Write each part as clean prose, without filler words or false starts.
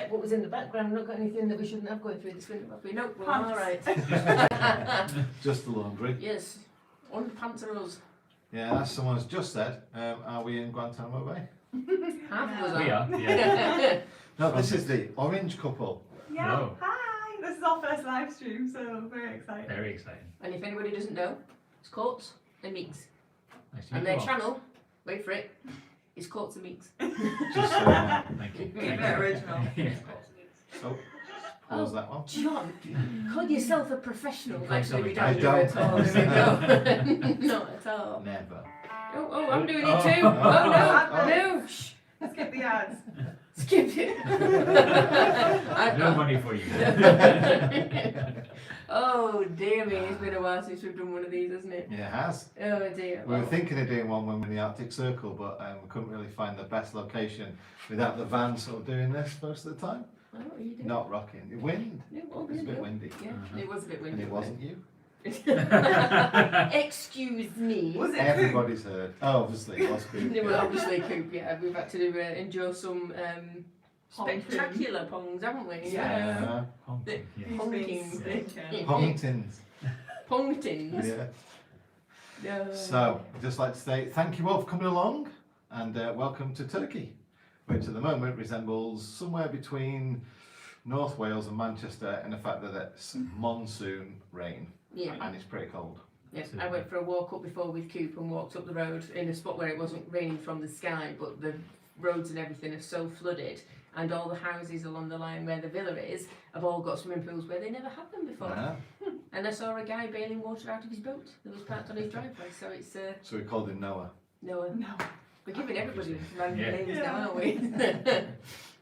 check what was in the background. Not got anything that we shouldn't have going through this window, have we? Nope, we're all right. Just the laundry. Yes, underpants are us. Yeah, as someone's just said, are we in Guantanamo Bay? Half of us We are. are, yeah. No, this is the orange couple. Yeah, No. hi! This is our first live stream, so very excited. Very exciting. And if anybody doesn't know, it's Courts and Meeks. Nice to And meet their you all. channel, wait for it, is Courts and Meeks. Just so Thank you. Keep Thank it you. original. Yeah. oh, pause that one. John, call yourself a professional. Call Actually, we yourself don't a- do it I at all. don't. do we? No, not at all. Never. Oh, I'm doing it Oh. too. Oh. Oh no, shh, Skip the ads. skip it. No money for you. Oh dear me, it's been a while since we've done one of these, hasn't it? Yeah, it has. Oh dear. We were thinking of doing one when we were in the Arctic Circle, but we couldn't really find the best location without the van sort of doing this most of the time. Oh, what are you doing? Not rocking. The wind. No, It oh, was a bit no. windy. Yeah, it was a bit windy. And it wasn't you. Excuse me. Was it Everybody's heard. Oh, obviously, it was good. Well, obviously, Coop, yeah, we've had to endure some Honking. spectacular pongs, haven't we? Yeah. Honking, yes. Honking. Pongtins. Pongtins. Yeah. Yeah. So, I'd just like to say thank you all for coming along and welcome to Turkey, which at the moment resembles somewhere between North Wales and Manchester in the fact that it's monsoon rain Yeah. and it's pretty cold. Yes, I went for a walk up before with Coop and walked up the road in a spot where it wasn't raining from the sky, but the roads and everything are so flooded, and all the houses along the line where the villa is have all got swimming pools where they never had them before. Yeah. And I saw a guy bailing water out of his boat that was parked on his driveway, so it's So we called him Noah. Noah. No. We're giving everybody random Yeah. names Yeah. now, aren't we?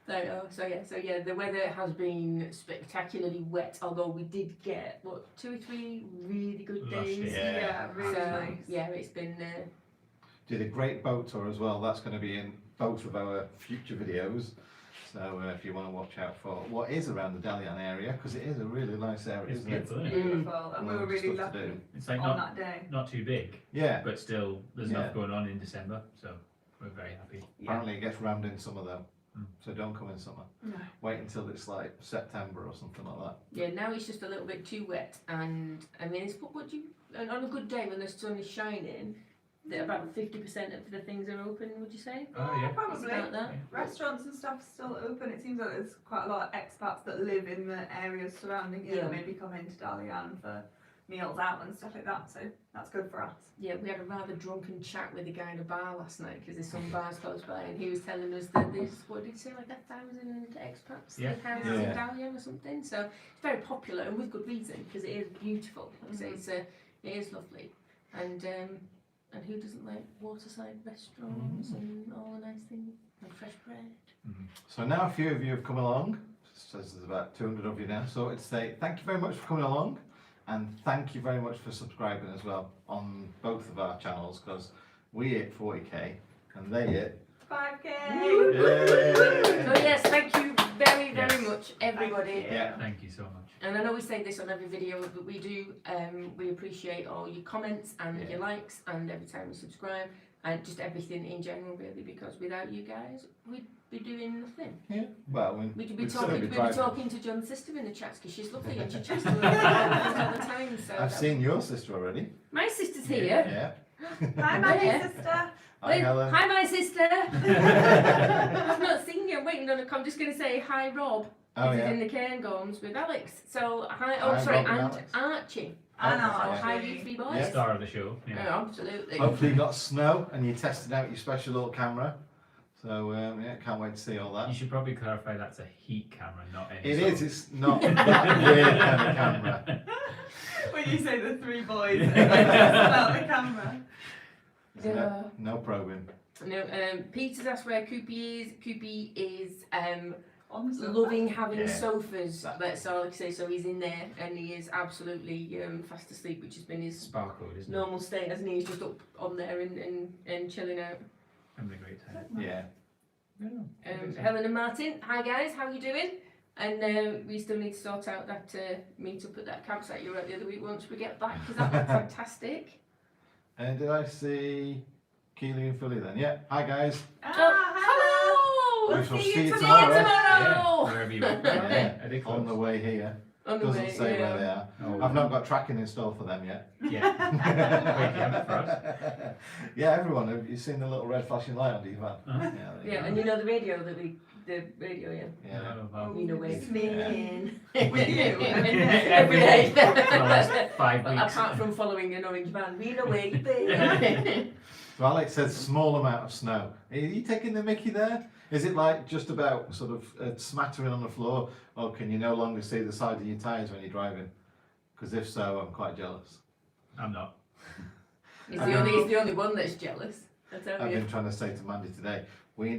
So yeah, the weather has been spectacularly wet, although we did get, what, 2 or 3 really good Lush, days. Yeah. Yeah, really So, nice. yeah, it's been, Did a great boat tour as well. That's going to be in both of our future videos. So if you want to watch out for what is around the Dalian area, because it is a really nice area, It's isn't it? beautiful, isn't it? Beautiful, and we were Loads of really stuff to lucky do. It's like on not, that day. not too big, Yeah. but still there's Yeah. enough going on in December, so we're very happy. Apparently it gets rammed in summer though. Mm. So don't come in summer. No. Wait until it's like September or something like that. yeah, now it's just a little bit too wet, and I mean, it's and on a good day when the sun is shining, that about 50% of the things are open, would you say? Oh yeah. It's Probably. about that. Restaurants and stuff still open. It seems like there's quite a lot of expats that live in the areas surrounding here Yeah. that maybe come into Dalian for meals out and stuff like that. So that's good for us. Yeah, we had a rather drunken chat with a guy in a bar last night because there's some bars close by, and he was telling us that there's, what did he say, like 1,000 expats Yeah. live houses Yeah. in Dalian or something. So it's very popular and with good reason because it is beautiful. Like I say, it is lovely, and who doesn't like waterside restaurants and all the nice things and fresh bread? So now a few of you have come along. Says there's about 200 of you now. So I'd say thank you very much for coming along. And thank you very much for subscribing as well on both of our channels, because we hit 40k and they hit 5K. So yes, thank you very Yes. much, everybody. Yeah. Thank you so much. And I know we say this on every video, but we do. We appreciate all your comments and Yeah. your likes, and every time you subscribe, and just everything in general, really. Because without you guys, we'd be doing nothing. Yeah. Well, We'd be we'd still talking. be We'd be driving. talking to John's sister in the chats because she's lovely and she chats to her all the time. So I've seen your sister already. my sister's here. Yeah. Hi, my Yeah. dear sister. Hi, Helen. Hi, my sister. I've not seen you. I'm waiting on a. I'm just going to say hi, Rob. Oh He's yeah. in the Cairngorms with Alex. So hi. Oh, Hi, sorry, Rob and and Alex. Archie. I Oh, know. So yeah. hi, you 3 boys. Yeah. Star of the show. Oh, Yeah. absolutely. Hopefully you got snow and you tested out your special little camera. So yeah, can't wait to see all that. You should probably clarify that's a heat camera, not any. It sort is. of- It's not that weird kind of camera. When you say the 3 boys, about the camera. There's Yeah. no probing. No, Peter's asked where Koopy is. Koopy is On the sofa. loving having Yeah. sofas. That- That's all I can say. So he's in there and he is absolutely fast asleep, which has been his Sparkle, isn't it? normal state, hasn't he? He's just up on there and chilling out. Having a great time. Yeah. Helen and Martin, hi guys, how are you doing? And we still need to sort out that meet up at that campsite you were at the other week once we get back, because that looked fantastic. And did I see Keely and Philly then? Yeah. Hi guys. Ah, hello. We'll shall see see you you tomorrow. tomorrow. Wherever you are. Yeah, Are they on the close? way here. On the Doesn't way, say yeah. where they are. Oh, I've not got tracking installed for them yet. Yeah. Wait, you have it for us? Yeah, everyone, have you seen the little red flashing light under your van? Uh-huh. Yeah, there Yeah, go. and you know the radio yeah. Yeah. Oh, wow. We know where It's it's me. been. With you. Every day. For the last 5 weeks. Apart from following an orange van, we know where you've been. So Alex says small amount of snow. Are you taking the mickey there? Is it like just about sort of smattering on the floor, or can you no longer see the side of your tyres when you're driving? Because if so, I'm quite jealous. I'm not. He's the only one that's jealous. I tell I've you. been trying to say to Mandy today,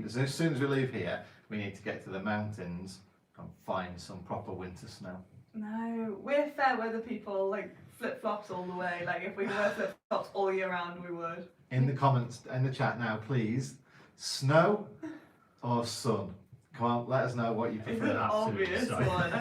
as soon as we leave here, we need to get to the mountains and find some proper winter snow. No, we're fair weather people, like flip flops all the way. Like if we wear flip flops all year round, we would. In the comments, in the chat now, please, snow or sun? Come on, let us know what you It's prefer. an obvious Absolutely one.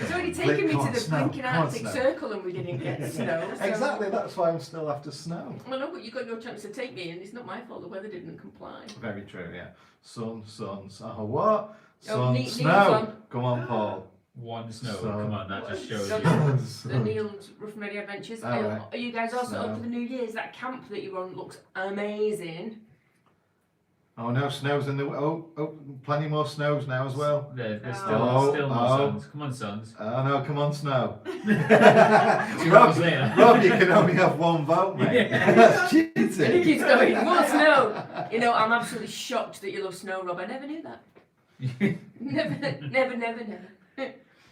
It's already taken me Come to on, the snow, blinking come on, Arctic snow. Circle and we didn't get snow. So. Exactly, that's why I'm still after snow. Well, no, but you got no chance to take me, and it's not my fault the weather didn't comply. Very true, yeah. Sun, what? Sun, Oh, Neil's snow. on. Come on, Paul. One snow. So- Come on, that just shows So- you. The Neil's Rough and Ready Adventures. All right. Are you guys also Snow. up for the New Year's? That camp that you're on looks amazing. Oh no, snow's in the plenty more snows now as well. There's Oh. still more Oh. suns. Come on, suns. Oh no, come on, snow. 2 hours later. Rob, you can only have one vote, mate. That's And he cheating. keeps going, more snow! You know, I'm absolutely shocked that you love snow, Rob. I never knew that. Never.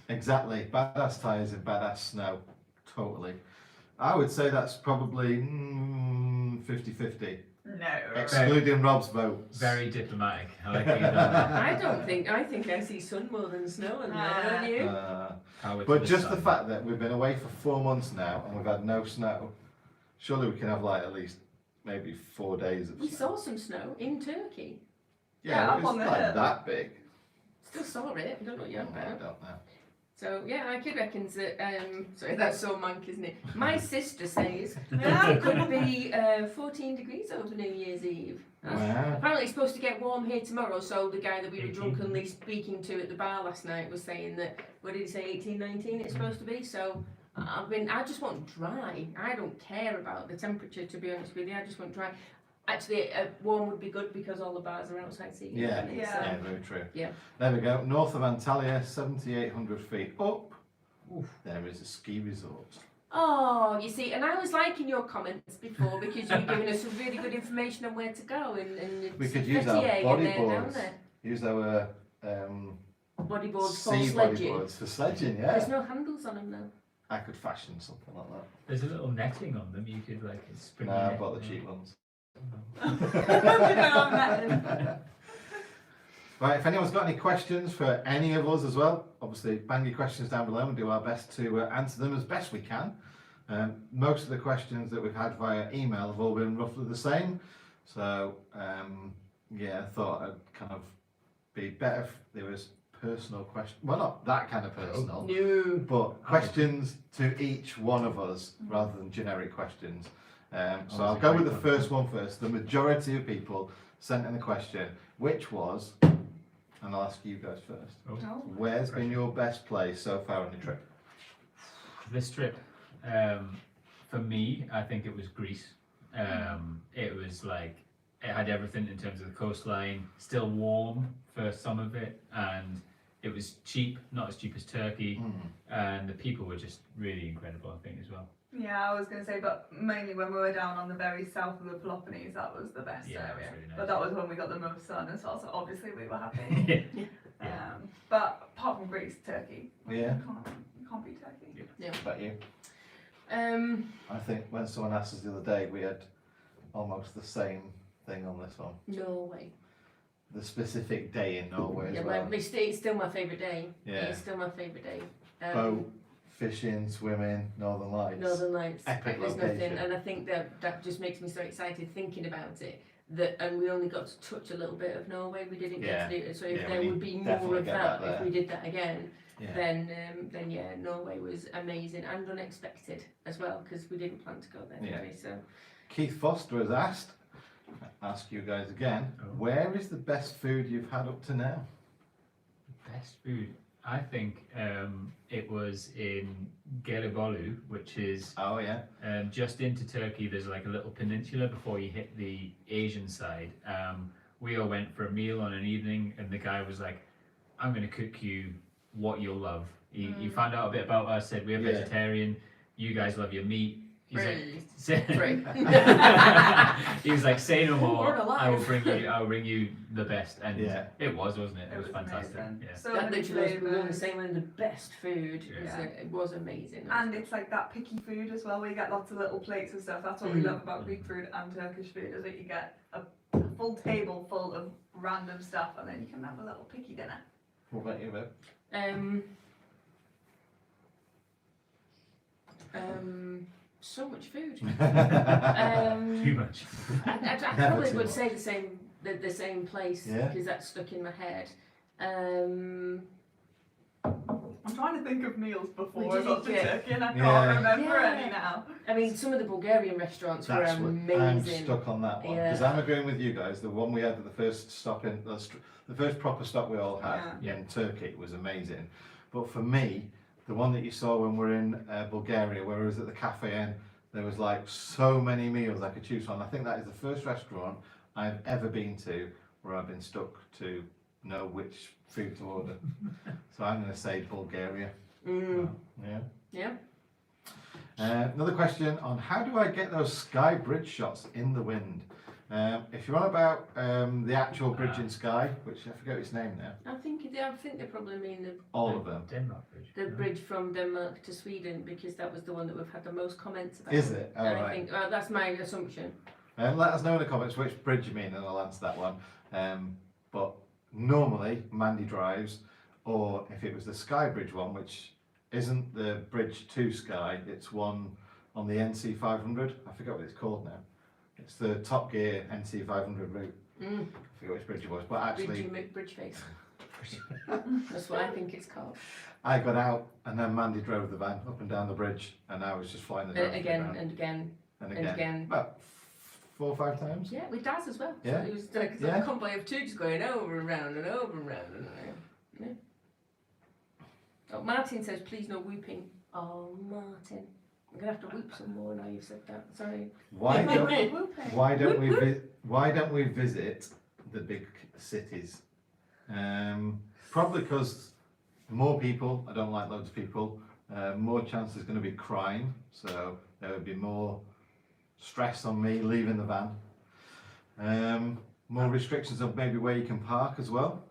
Exactly, badass tyres and badass snow. Totally. I would say that's probably 50-50. No. Excluding Rob's votes. Very diplomatic. I like how you done that. I think I see sun more than snow in there, don't you? Power to But just the sun. fact that we've been away for 4 months now and we've had no snow, surely we can have like at least maybe 4 days of We snow. saw some snow in Turkey. Yeah, up it's on the like hill. that big. Still saw it. I don't know what you're on I about. don't know. So yeah, my kid reckons that. Sorry, that's so mank, isn't it? My sister says Yeah. it could be 14 degrees over New Year's Eve. Wow. Apparently it's supposed to get warm here tomorrow, so the guy that we were 18. drunkenly speaking to at the bar last night was saying that, what did he say, 18, 19 it's supposed to be, so I just want dry. I don't care about the temperature, to be honest with you, I just want dry. Actually, warm would be good because all the bars are outside seating. Yeah. aren't they? Yeah. Yeah, very true. Yeah. There we go. North of Antalya, 7,800 feet up. Oof. There is a ski resort. Oh, you see, and I was liking your comments before because you were giving us some really good information on where to go and We it's could use our Fethiye and they're down bodyboards. there. Use our Bodyboards for sea sledging. bodyboards for sledging, There's yeah. no handles on them though. I could fashion something like that. There's a little netting on them. You could like spring. No, I bought the cheap ones. Right, if anyone's got any questions for any of us as well, obviously bang your questions down below and do our best to answer them as best we can. Most of the questions that we've had via email have all been roughly the same. So, yeah, I thought I'd kind of be better if there was personal questions. Well, not that kind of personal, No. but questions to each one of us rather than generic questions. So I'll go with the first one first. The majority of people sent in a question, which was, and I'll ask you guys first. Oh. Where's been your best place so far on your trip? This trip, for me, I think it was Greece. It was like, it had everything in terms of the coastline, still warm for some of it, and it was cheap, not as cheap as Turkey, and the people were just really incredible, I think, as well. Yeah, I was going to say, but mainly when we were down on the very south of the Peloponnese, that was the best Yeah, it was area. really nice. But that was when we got the most sun as well, so obviously we were happy. Yeah. But apart from Greece, Turkey. Yeah. You can't beat Turkey. What about you? Um, I think when someone asked us the other day, we had almost the same thing on this one. no way. The specific day in Norway Yeah, as well. it's still my favourite day. Yeah. It's still my favourite day. Boat, fishing, swimming, Northern Lights. Northern Lights. Epic There's location. nothing, and I think that just makes me so excited thinking about it. That and we only got to touch a little bit of Norway. We didn't get to do it. So if Yeah, there we would be more definitely of get that back if there. we did that again, Yeah. then yeah, Norway was amazing and unexpected as well because we didn't plan to go there Yeah. anyway. So Keith Foster has asked, ask you guys again, Oh. where is the best food you've had up to now? Best food. I think it was in Gelibolu, which is Oh yeah. just into Turkey. There's like a little peninsula before you hit the Asian side. We all went for a meal on an evening, and the guy was like, "I'm going to cook you what you'll love." He found out a bit about us. Said we're Yeah. vegetarian. You guys love your meat. He's like, Three. he was like, "Say no more. We're alive." I will bring you the best." And Yeah. it was, wasn't it? It was fantastic. amazing. Yeah. So That many literally was, we were on the flavours. same one of the best food. Yeah. It was amazing. And it's like that picky food as well, where you get lots of little plates and stuff. That's what we love about Greek food and Turkish food, is that you get a full table full of random stuff, and then you can have a little picky dinner. What about you, Viv? So much food. Too much. I Never probably too would much. say the same place Yeah. because that's stuck in my head. I'm trying to think of meals before I did got to get- Turkey, and I Yeah. can't remember Yeah. any now. I mean, some of the Bulgarian restaurants were That's what I'm amazing. stuck on that one Yeah. because I'm agreeing with you guys. The one we had at the first stop in the first proper stop we all had Yeah. in Turkey was amazing. But for me, the one that you saw when we were in Bulgaria, where I was at the Cafe Inn, there was like so many meals I could choose from. I think that is the first restaurant I've ever been to where I've been stuck to know which food to order. So I'm going to say Bulgaria. Yeah. Yeah. Another question on how do I get those sky bridge shots in the wind? If you're on about the actual bridge in Skye, which I forget its name now, I think they probably mean all of them. Denmark Bridge. the bridge from Denmark to Sweden because that was the one that we've had the most comments about. Is it? Oh, And I right. think that's my assumption. Let us know in the comments which bridge you mean and I'll answer that one. But normally Mandy drives, or if it was the Skye Bridge one, which isn't the bridge to Skye, it's one on the NC 500. I forget what it's called now. It's the Top Gear NC 500 route. I forget which bridge it was, but actually Bridge face. That's what I think it's called. I got out and then Mandy drove the van up and down the bridge and I was just flying the drone Again through the and again ground. and again. About 4 or 5 times. Yeah, with Daz as well. Yeah. So it was like Yeah. a convoy of two just going over and round and over and round and round. Yeah. Oh, Martin says, please no whooping. Oh, Martin. I'm going to have to whoop some more now you've said that. Sorry. Why don't Whooping. why don't we visit the big cities? Probably because more people. I don't like loads of people. More chance there's going to be crime, so there would be more stress on me leaving the van. More restrictions of maybe where you can park as well.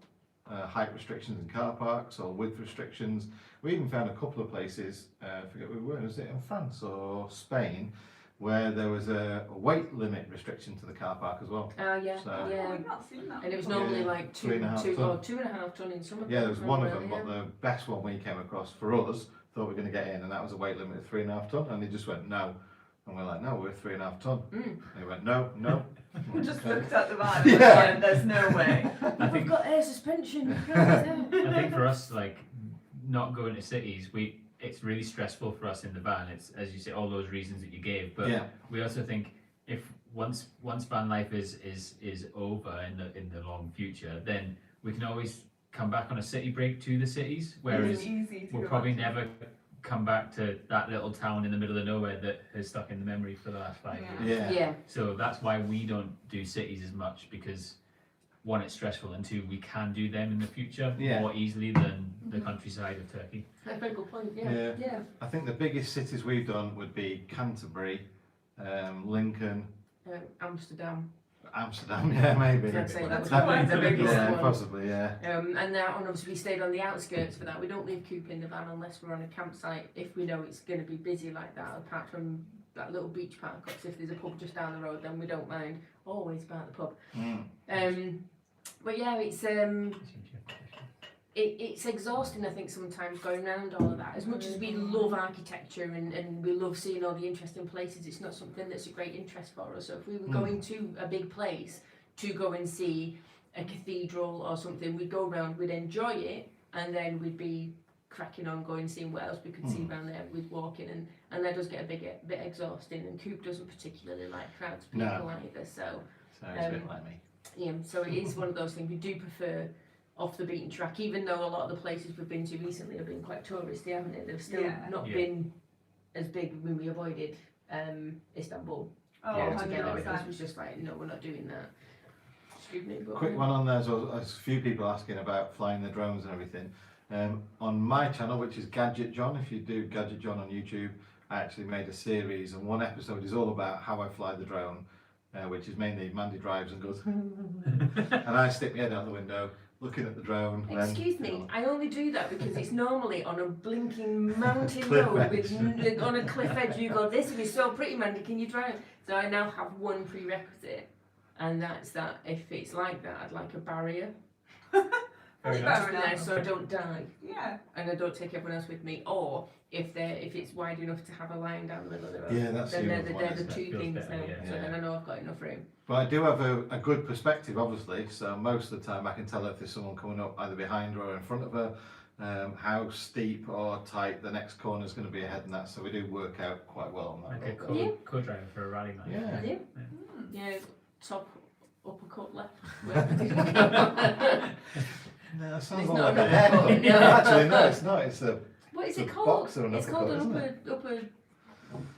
Height restrictions in car parks or width restrictions. We even found a couple of places, I forget where we were, was it in France or Spain, where there was a weight limit restriction to the car park as well. Oh, yeah. So- Oh, Yeah. I've not seen that. And it was before. normally Yeah, like 3.5 ton. 2.5 ton in some of Yeah, there them, was one of really, them, but the best one we came across for us, thought we were going to get in, and that was a weight limit of 3.5 ton, and they just went no. And we're like, no, we're 3.5 ton. And they went, no, no. We just Okay. looked at the van and Yeah. went, there's no way. I We've think got air suspension. I think for us, like not going to cities, it's really stressful for us in the van. It's, as you say, all those reasons that you gave. But Yeah. we also think if once van life is over in the long future, then we can always come back on a city break to the cities. Whereas It's easy to we'll go probably back to. never come back to that little town in the middle of nowhere that has stuck in the memory for the last 5 Yeah. years. Yeah. Yeah. So that's why we don't do cities as much, because one, it's stressful, and two, we can do them in the future Yeah. more easily than the countryside of Turkey. That's a very good point. Yeah. Yeah. Yeah. I think the biggest cities we've done would be Canterbury, Lincoln, Amsterdam. Amsterdam, yeah, maybe. I'd say that was That- probably the biggest yeah, one. possibly, yeah. And now, and obviously, we stayed on the outskirts for that. We don't leave Coop in the van unless we're on a campsite if we know it's going to be busy like that. Apart from that little beach park ups, if there's a pub just down the road, then we don't mind. Always about the pub. But yeah, it's exhausting. I think sometimes going around all of that. As much as we love architecture and we love seeing all the interesting places, it's not something that's a great interest for us. So if we were going to a big place to go and see a cathedral or something, we'd go around, we'd enjoy it, and then we'd be cracking on going seeing what else we could see around there with walking, and that does get a bit exhausting, and Coop doesn't particularly like crowds of people No. either, so Sarah's a bit like me. Yeah, so it is one of those things we do prefer off the beaten track, even though a lot of the places we've been to recently have been quite touristy, haven't they? They've still Yeah. not Yeah. been as big when we avoided Istanbul Oh, Yeah, altogether, 100%. because it was just like, no, we're not doing that. Excuse me, but Quick one on there, so there's a few people asking about flying the drones and everything. On my channel, which is Gadget John, if you do Gadget John on YouTube, I actually made a series, and one episode is all about how I fly the drone, which is mainly Mandy drives and goes, and I stick my head out the window, looking at the drone. and then- Excuse me, I only do that because it's normally on a blinking mountain Cliff road edge. with, on a cliff edge. You go, this is so pretty, Mandy, can you drive? So I now have one prerequisite, and that's that if it's like that, I'd like a barrier Very Fair nice. there enough. so I don't die Yeah. and I don't take everyone else with me. Or if it's wide enough to have a line down the middle of the road, Yeah, that's then the they're other the, one, they're the isn't it? two Feels things better, now. yeah. So Yeah. then I know I've got enough room. But I do have a good perspective, obviously, so most of the time I can tell if there's someone coming up either behind her or in front of her, how steep or tight the next corner is going to be ahead and that, so we do work out quite well on that. Like a road. Yeah. co-driver for a rally night. Yeah. Yeah. Mm. Yeah, top uppercut left. No, that sounds It's more not like a an haircut. uppercut, No, no. actually, no, it's not. It's a What is It's it a called? boxer and It's called an uppercut, upper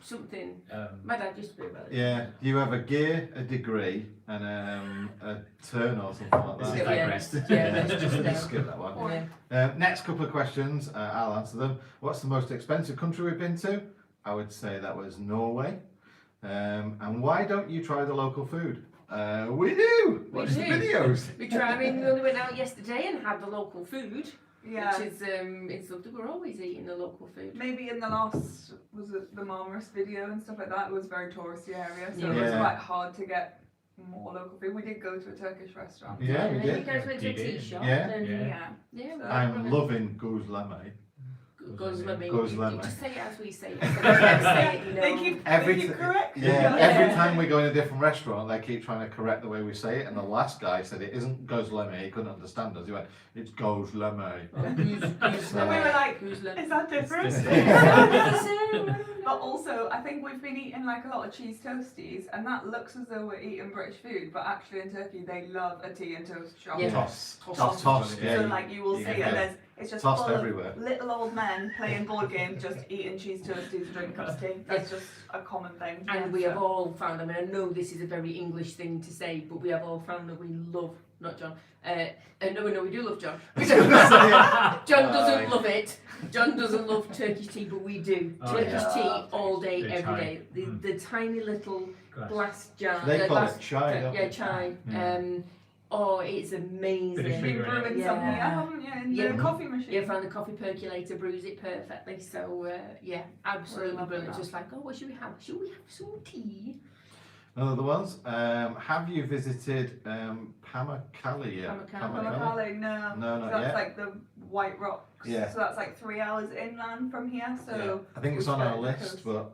something. My dad used to be about it. yeah. You have a gear, a degree, and a turn or something like This is that. Yeah. digressed. Yeah, that's just Just skip that one. Yeah. Next couple of questions, I'll answer them. What's the most expensive country we've been to? I would say that was Norway. And why don't you try the local food? We do. We Watch the do. videos. We tried. I mean, we only went out yesterday and had the local food, Yeah. which is it's lovely. We're always eating the local food. Maybe in the last, was it the Marmaris video and stuff like that, it was a very touristy area, so it was Yeah. quite hard to get more local food. We did go to a Turkish restaurant. Yeah, we and did. You guys went to a You did. tea shop. Yeah. And Yeah. yeah. So- I'm loving guzleme. Gozleme. Gozleme. Just say it as we say it. So we can't say it, you know. They keep Every t- correct. Yeah, Yeah. every time we go in a different restaurant, they keep trying to correct the way we say it. And the last guy said it isn't gozleme. He couldn't understand us. He went, "It's gozleme." And we were like, Gozleme. Is that different? Different. But also, I think we've been eating like a lot of cheese toasties, and that looks as though we're eating British food, but actually in Turkey they love a tea and toast shop. Yeah. Toss. Toss. Toss. So Yeah. like you will you see can it, get there's it's just tossed full everywhere. of little old men playing board games, just eating cheese toasties and drinking cups of tea. That's just a common thing. And we so- have all found, I mean, I know this is a very English thing to say, but we have all found that we love, not John, no, we do love John. John doesn't love it. John doesn't love Turkish tea, but we do. Oh, Turkish yeah. tea all day, The every chai. day. The tiny little Glass. glass jar. They call glass, it chai, don't yeah, they? chai. Mm. Oh, it's amazing. Bit of You've sugar been in it. brewing some Yeah. here, haven't you? In Yeah. the coffee machine. Yeah, found the coffee percolator, brews it perfectly. So yeah, absolutely loving brilliant. that. Just like, oh, what should we have? Should we have some tea? Another ones. Have you visited Pamukkale? Pamukkale, no. No, So not that's yet. like the White Rocks. Yeah. So that's like 3 hours inland from here. So Yeah. I think it's we've on our got the list, coast. but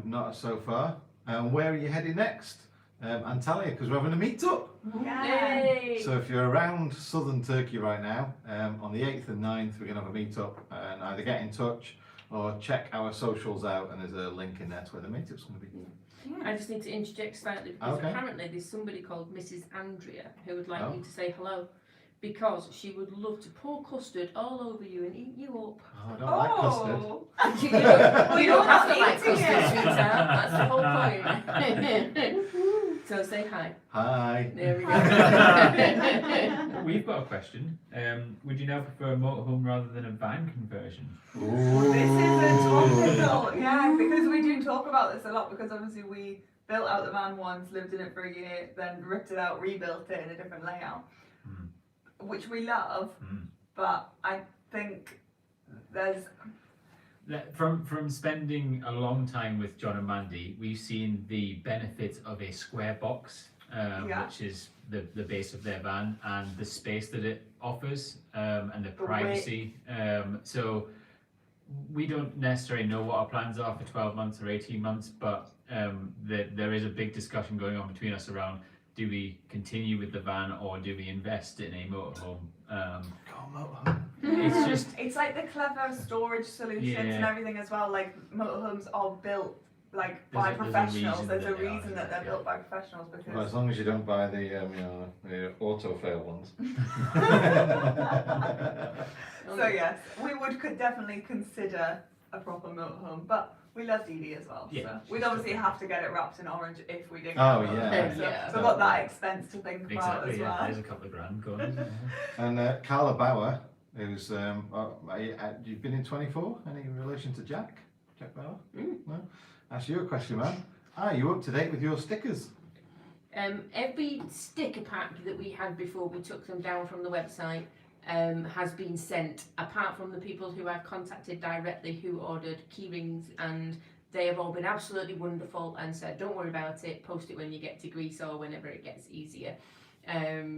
not so far. Where are you heading next? Antalya, because we're having a meet-up. Yeah. Yay! So if you're around southern Turkey right now, on the 8th and 9th, we're going to have a meet-up, and either get in touch or check our socials out, and there's a link in there to where the meet-up's going to be. Yeah. I just need to interject slightly because Okay. apparently there's somebody called Mrs. Andrea who would like Oh. you to say hello because she would love to pour custard all over you and eat you up. Oh, I don't like custard. Oh. you don't, you you're don't have not to like eating custard, it. sweetheart. That's the whole point. So say hi. Hi. There we go. We've got a question. Would you now prefer a motorhome rather than a van conversion? This is a topical, yeah, because we do talk about this a lot because obviously we built out the van once, lived in it for a year, then ripped it out, rebuilt it in a different layout, which we love, but I think there's... From spending a long time with John and Mandy, we've seen the benefits of a square box, Yeah. which is the base of their van, and the space that it offers, and the The privacy. So we don't necessarily know what our plans are for 12 months or 18 months, but there is a big discussion going on between us around, do we continue with the van or do we invest in a motorhome? It's just It's like the clever storage solutions and Yeah. everything as well, like motorhomes are built like There's by a professionals. reason There's a that they are, reason that they're yeah. built by professionals Well, because as long as you don't buy the auto fail ones. so yes, we could definitely consider a proper motorhome, but we love Dee Dee as well. Yeah, So she's we'd obviously still have to get it wrapped in orange if we did. Oh, get a yeah. motorhome. So Yeah. we've got that expense to think about Exactly, as yeah. well. There's a couple of grand going. And Carla Bauer, who's you've been in 24. Any relation to Jack Bauer? No. Ask you a question, man. Are you up to date with your stickers? Every sticker pack that we had before we took them down from the website has been sent, apart from the people who I've contacted directly who ordered key rings, and they have all been absolutely wonderful and said don't worry about it, post it when you get to Greece or whenever it gets easier,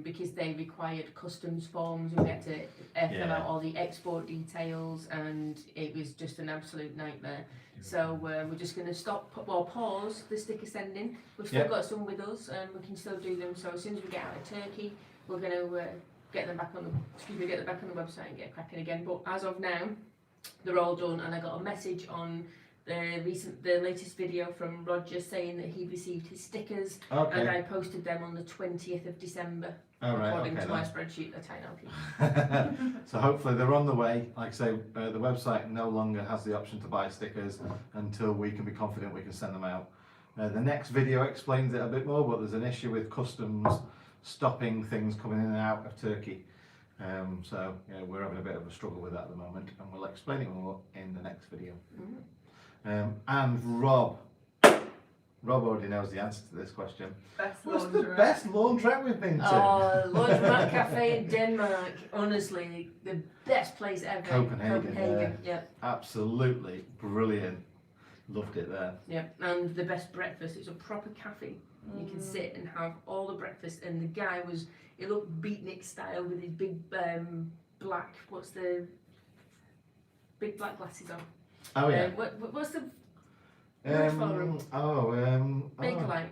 because they required customs forms and we had to fill out all the export details, and it was just an absolute nightmare. So we're just going to pause the sticker sending. We've still got some with us and we can still do them, so as soon as we get out of Turkey we're going to get them back on the website and get cracking again. But as of now they're all done, and I got a message on the latest video from Roger saying that he received his stickers, and Okay. I posted them on the 20th of December All right. according Okay. to my then. spreadsheet that I now keep. So hopefully they're on the way. Like I say, the website no longer has the option to buy stickers until we can be confident we can send them out. The next video explains it a bit more, but there's an issue with customs stopping things coming in and out of Turkey. So we're having a bit of a struggle with that at the moment, and we'll explain it more in the next video. And Rob already knows the answer to this question. Best What's the laundrette. best laundrette we've been to? Oh, Laundromat Cafe in Denmark, honestly, the best place ever. Copenhagen, yeah. Absolutely brilliant. Loved it there. Yeah, and the best breakfast. It's a proper cafe. You can sit and have all the breakfast, and the guy it looked beatnik style with his big black, big black glasses on. Oh yeah. What's the word for him? Bakelite.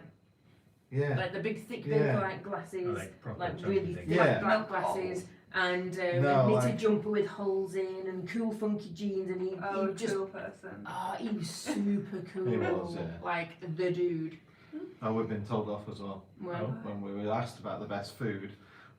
Yeah. Like the big thick Yeah. Bakelite glasses, Like proper like chunky really things. thick Yeah. black glasses, and a No, knitted like- jumper with holes in, and cool funky jeans, and he Oh, just cool person. he was super cool. He was, yeah. Like the dude. Oh, we've been told off as well. Well, When we were asked about the best food,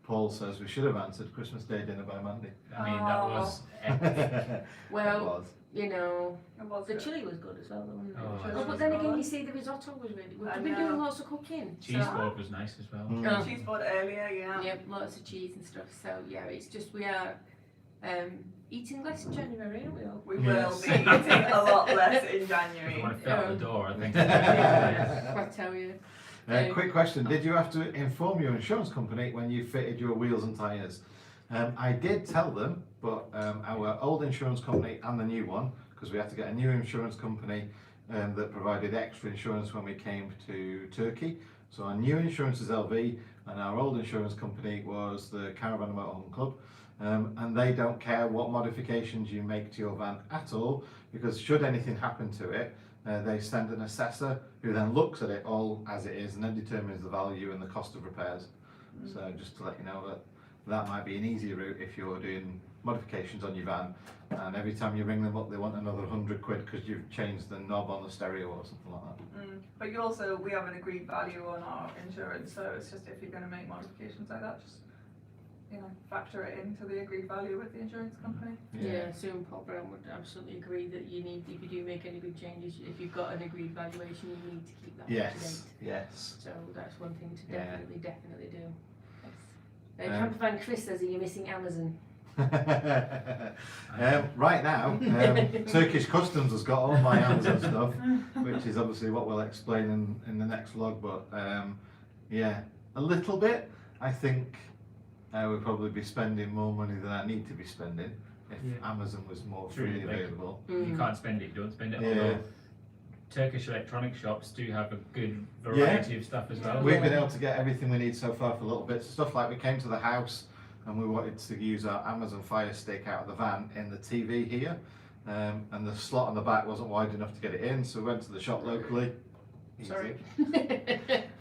Paul says we should have answered Christmas Day dinner by Mandy. I mean, that was epic. It well, was. you know, It was the good. chili was good as well, though, wasn't it? Oh, Chili Oh, was but then again, good. you see, the risotto was really good. I We've been know. doing lots of cooking. Cheese so, board was nice as well. Mm. Oh. Cheese board earlier, yeah. yeah, lots of cheese and stuff. So yeah, it's just we are eating less in January, aren't we all? We Yes. will be eating a lot less in If January. I want to fit out the door, I think. Yeah, I tell you. Quick question, did you have to inform your insurance company when you fitted your wheels and tyres? I did tell them, but our old insurance company and the new one, because we had to get a new insurance company that provided extra insurance when we came to Turkey. So our new insurance is LV and our old insurance company was the Caravan and Motorhome Club. And they don't care what modifications you make to your van at all, because should anything happen to it, they send an assessor who then looks at it all as it is and then determines the value and the cost of repairs. So just to let you know that might be an easy route if you're doing modifications on your van, and every time you ring them up they want another 100 quid because you've changed the knob on the stereo or something like that. But we have an agreed value on our insurance, so it's just if you're going to make modifications like that, just factor it into the agreed value with the insurance company. Yeah, Sue and Paul Brown would absolutely agree that you need, if you do make any big changes, if you've got an agreed valuation, you need to keep that up to date. Yes. So that's one thing to Yeah. definitely do. Um, Campervan Chris says, are you missing Amazon? Right now, Turkish Customs has got all my Amazon stuff, which is obviously what we'll explain in the next vlog. But yeah, a little bit. I think I would probably be spending more money than I need to be spending if Yeah. Amazon was more True, freely like- available. You can't spend it, don't spend it. Yeah. Although Turkish electronic shops do have a good variety of stuff as well. We've been able to get everything we need so far for little bits of stuff. Like we came to the house and we wanted to use our Amazon Fire Stick out of the van in the TV here, and the slot on the back wasn't wide enough to get it in, so we went to the shop locally. Easy. Sorry.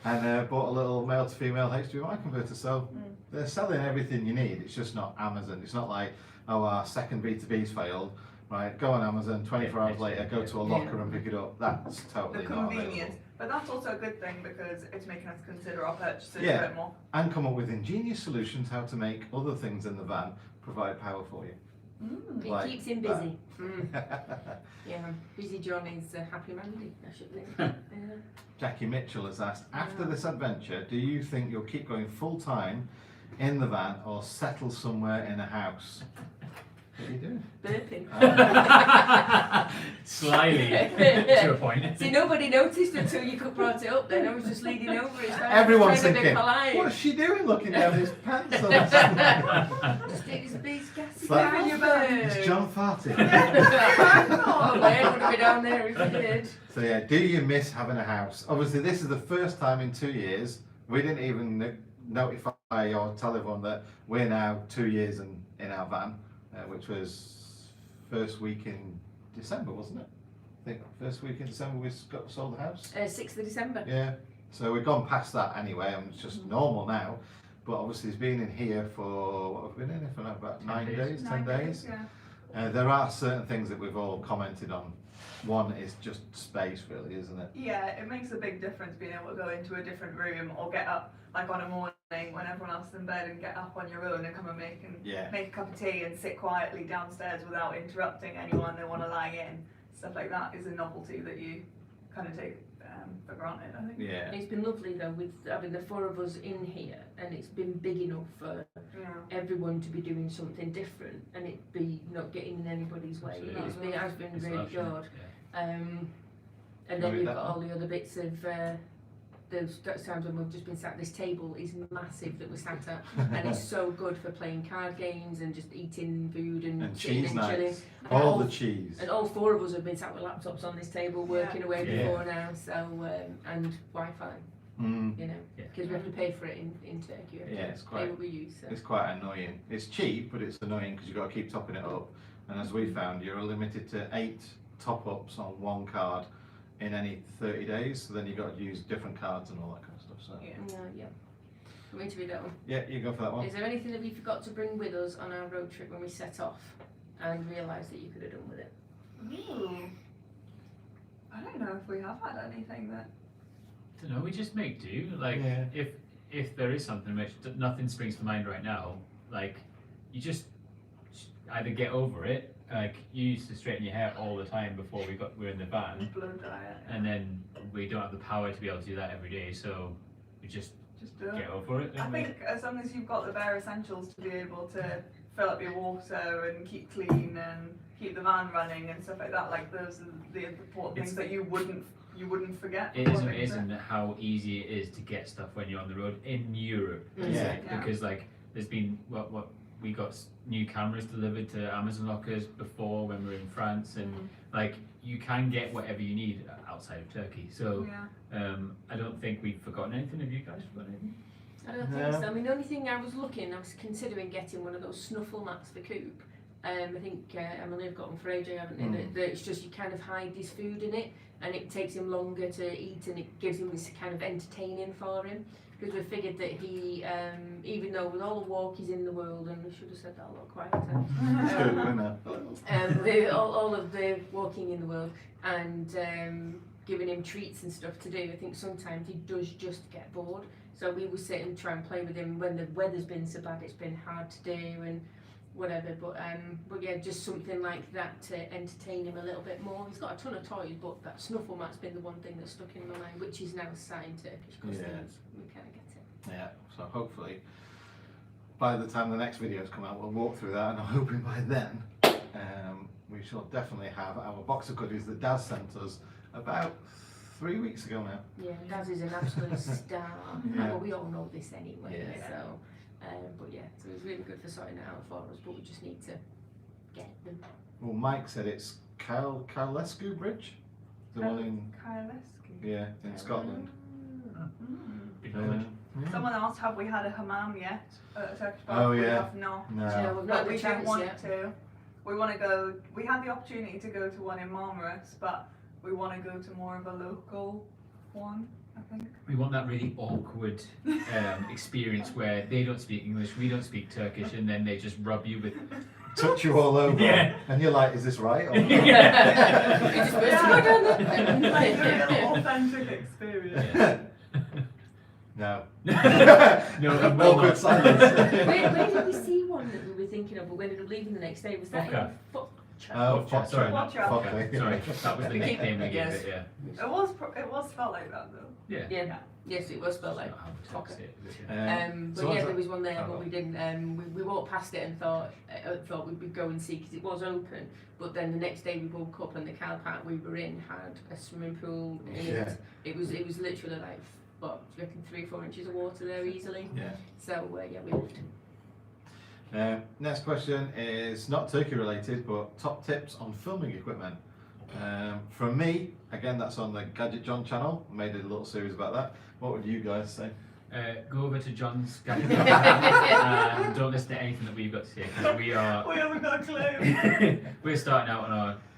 And bought a little male to female HDMI converter. So they're selling everything you need. It's just not Amazon. It's not like, oh, our second B2B's failed. right, go on Amazon, 24 hours Yeah, later, go to a locker and pick it up. That's The totally not convenience. available. But that's also a good thing because it's making us consider our purchases Yeah. a bit more. And come up with ingenious solutions how to make other things in the van provide power for you. Mm. It Like keeps him that. busy. Yeah, busy John is a happy Mandy, I should think. Yeah. Jackie Mitchell has asked, after this adventure, do you think you'll keep going full time in the van or settle somewhere in a house? What are you doing? Burping. Slyly, to a point. See, nobody noticed until you brought it up then. I was just leaning over it. So I was Everyone's trying to be thinking, polite. what's she doing looking down his pants? On Just take this big gassy Like, bath. your bag. Is John farting? Oh, my head would be down there if he did. So yeah, do you miss having a house? Obviously, this is the first time in 2 years. We didn't even notify or tell everyone that we're now 2 years in our van, which was first week in December, wasn't it? I think first week in December we sold the house. 6th of December. Yeah, so we've gone past that anyway, and it's just normal now. But obviously, it's been in here for, what have we been in here for now? About 9 days, 10 days. Yeah. There are certain things that we've all commented on. One is just space, really, isn't it? Yeah, it makes a big difference being able to go into a different room or get up like on a morning when everyone else is in bed and get up on your own and come and make a cup of tea and sit quietly downstairs without interrupting anyone that want to lie in. Stuff like that is a novelty that you kind of take for granted, I think. Yeah. It's been lovely though with having the 4 of us in here, and it's been big enough for Yeah. everyone to be doing something different and it be not getting in anybody's way. Absolutely. It has been It's really luxury, good. yeah. And Read then you've that got one. all the other bits of those times when we've just been sat at this table is massive that we're sat at, and it's so good for playing card games and just eating food and And sitting cheese and chilling. nights. And All the cheese. And all 4 of us have been sat with laptops on this table working away Yeah. before now, so and Wi-Fi, Mm. you know, Yeah. because we have to pay for it in Turkey. We have to Yeah, it's pay quite- what we use. So. It's quite annoying. It's cheap, but it's annoying because you've got to keep topping it up. And as we found, you're limited to 8 top-ups on one card in any 30 days. So then you've got to use different cards and all that kind of stuff. So Yeah. Yeah. I'm going to read that one. yeah, you go for that one. Is there anything that we forgot to bring with us on our road trip when we set off and realised that you could have done with it? Ooh. I don't know if we have had anything that. Don't know, we just make do. Like, Yeah. if there is something which nothing springs to mind right now, like, you just either get over it. Like, you used to straighten your hair all the time before we're in the van, Blow dry it. and then we don't have the power to be able to do that every day, so we just Just do it. get over it. I don't we? think as long as you've got the bare essentials to be able to fill up your water and keep clean and keep the van running and stuff like that, like those are the important things that you wouldn't forget. It before is things amazing how easy it is to get stuff when you're on the road in Europe. Mm. Yeah. Yeah. Because like there's been what we got new cameras delivered to Amazon lockers before when we were in France, and like you can get whatever you need outside of Turkey. So Yeah. I don't think we've forgotten anything. Have you guys forgotten anything? I don't No. think so. I mean, the only thing I was considering getting one of those snuffle mats for Coop. I think Emily have got one for AJ, haven't they? That it's just you kind of hide his food in it, and it takes him longer to eat, and it gives him this kind of entertaining for him. Because we figured that he, even though with all the walkies in the world, and I should have said that a lot quieter, It's good, isn't it? all of the walking in the world, and giving him treats and stuff to do, I think sometimes he does just get bored. So we will sit and try and play with him when the weather's been so bad it's been hard to do and whatever. But yeah, just something like that to entertain him a little bit more. He's got a ton of toys, but that snuffle mat's been the one thing that's stuck in my mind, which is now sat in Turkish because Yeah. we kind of get it. Yeah, so hopefully by the time the next videos come out, we'll walk through that, and I'm hoping by then we shall definitely have our box of goodies that Daz sent us about 3 weeks ago now. Yeah, Daz is an absolute star. Yeah. Well, we all know this anyway. Yeah. So, but yeah, so it's really good for sorting it out for us. But we just need to get them. Well, Mike said it's Kylesku Bridge, the one in Kylesku. in Scotland. Big knowledge. Yeah. Someone asked, have we had a hammam yet at a Turkish bath? Oh, We yeah. have not. Yeah, No. we've not But had we the do chance want yet. to. We want to go. We had the opportunity to go to one in Marmaris, but we want to go to more of a local one, I think. We want that really awkward experience where they don't speak English, we don't speak Turkish, and then they just rub you with touch you all over, Yeah. and you're like, is this right? Or You're just supposed to go down there. Like a real authentic experience. Yeah. no. No, it will Awkward not. silence. Where did we see one that we were thinking of, but we ended up leaving the next day? Was that Vodka. in Focha? Oh, Vodka, sorry, not Vodka. vodka. Sorry, that was the nickname we gave Yes. it. Yeah. It was spelled like that though. Yeah. Yeah. Yes, it was spelled like That's Vodka. it, yeah. But so yeah, what's there was one there, Oh, but we didn't. We walked past it and thought we'd go and see because it was open. But then the next day we woke up and the car park we were in had a swimming pool in Yeah. it. It was literally like what, do you reckon 3-4 inches of water there easily. Yeah. So yeah, we left. Next question is not turkey related, but top tips on filming equipment. From me, again, that's on the Gadget John channel. I made a little series about that. What would you guys say? Go over to John's gadget and don't listen to anything that we've got to say because we are We haven't got a clue. we're starting out on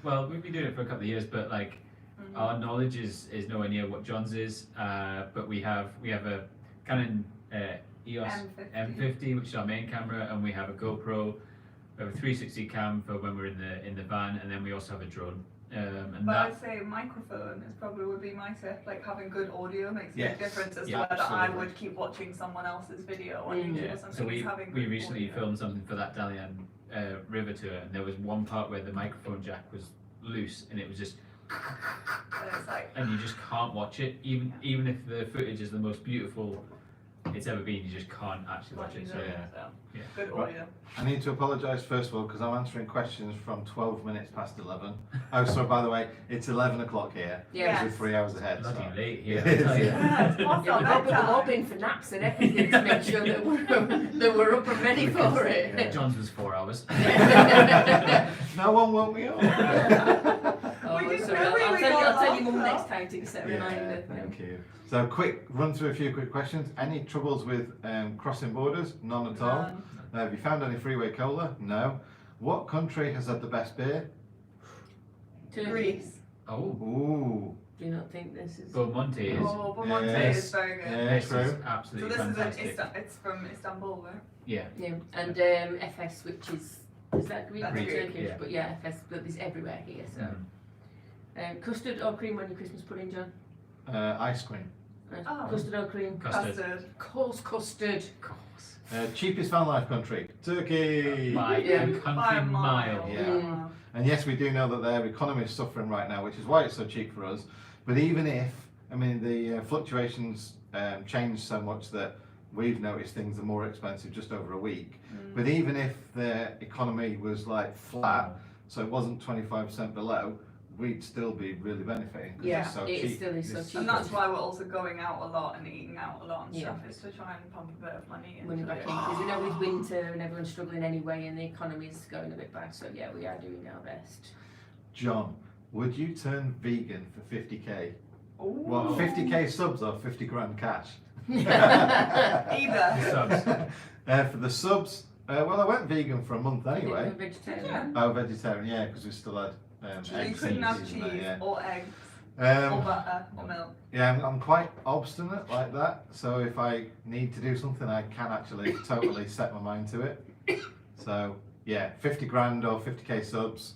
our we've been doing it for a couple of years, but like our knowledge is nowhere near what John's is. But we have a Canon EOS M50, which is our main camera, and we have a GoPro. We have a 360 cam for when we're in the van, and then we also have a drone. And But that I'd say microphone is probably would be my tip. Like having good audio makes a Yes. big difference as to Yeah, whether I absolutely. would keep watching someone else's video on YouTube yeah. or something. So is having we good recently audio. filmed something for that Dalian river tour, and there was one part where the microphone jack was loose, and it was just. And it's like And you just can't watch it, even if the footage is the most beautiful it's ever been. You just can't actually watch it. So Yeah. Yeah. Good Right. audio. I need to apologise first of all because I'm answering questions from 12 minutes past 11. Oh, sorry, by the way, it's 11 o'clock here. Yeah. We're 3 hours ahead. bloody So. late here. It I is, tell you. Yeah, it's past Yeah, our we've all bedtime. been for naps and everything to make sure that we're up and ready for it. John's was 4 hours. No one woke me up. Oh, We didn't sorry, know we I'll were tell you going mum on next that. time to set a Yeah, reminder. thank you. So run through a few quick questions. Any troubles with crossing borders? None at all. None. Have you found any freeway cola? No. What country has had the best beer? Turkey. Greece. Oh, Ooh. Do you not think this is? Beaumonte is. Oh, Beaumonte Yes. is very good. Yeah, This is true. So absolutely this fantastic. is it's from Istanbul, right? Yeah. Yeah, and FS, which is that Greek or That's Greek, Turkish? yeah. But yeah, FS, but there's everywhere here. So, Mhm. custard or cream on your Christmas pudding, John? Ice cream. Oh. Custard or cream? Custard. Coarse custard. Of course. Cheapest van life country? Turkey. By Yeah. a By a country mile. Yeah. Mm. And yes, we do know that their economy is suffering right now, which is why it's so cheap for us. But even if, I mean, the fluctuations change so much that we've noticed things are more expensive just over a week. But even if their economy was like flat, so it wasn't 25% below, we'd still be really benefiting. 'Cause Yeah, it's so it cheap. still is so It's- cheap. And that's why we're also going out a lot and eating out a lot and Yeah. stuff, is to try and pump a bit of money into Money back in it. because we know with winter and everyone's struggling anyway, and the economy's going a bit bad. So yeah, we are doing our best. John, would you turn vegan for 50k? Ooh. What, 50k subs or 50 grand cash? Either. Subs. For the subs, well, I went vegan for a month anyway. We're vegetarian. Oh, vegetarian, yeah, because we still had You eggs couldn't and have cheese cheese in there, or eggs yeah. or butter or milk. Yeah, I'm quite obstinate like that. So if I need to do something, I can actually totally set my mind to it. So yeah, 50 grand or 50k subs,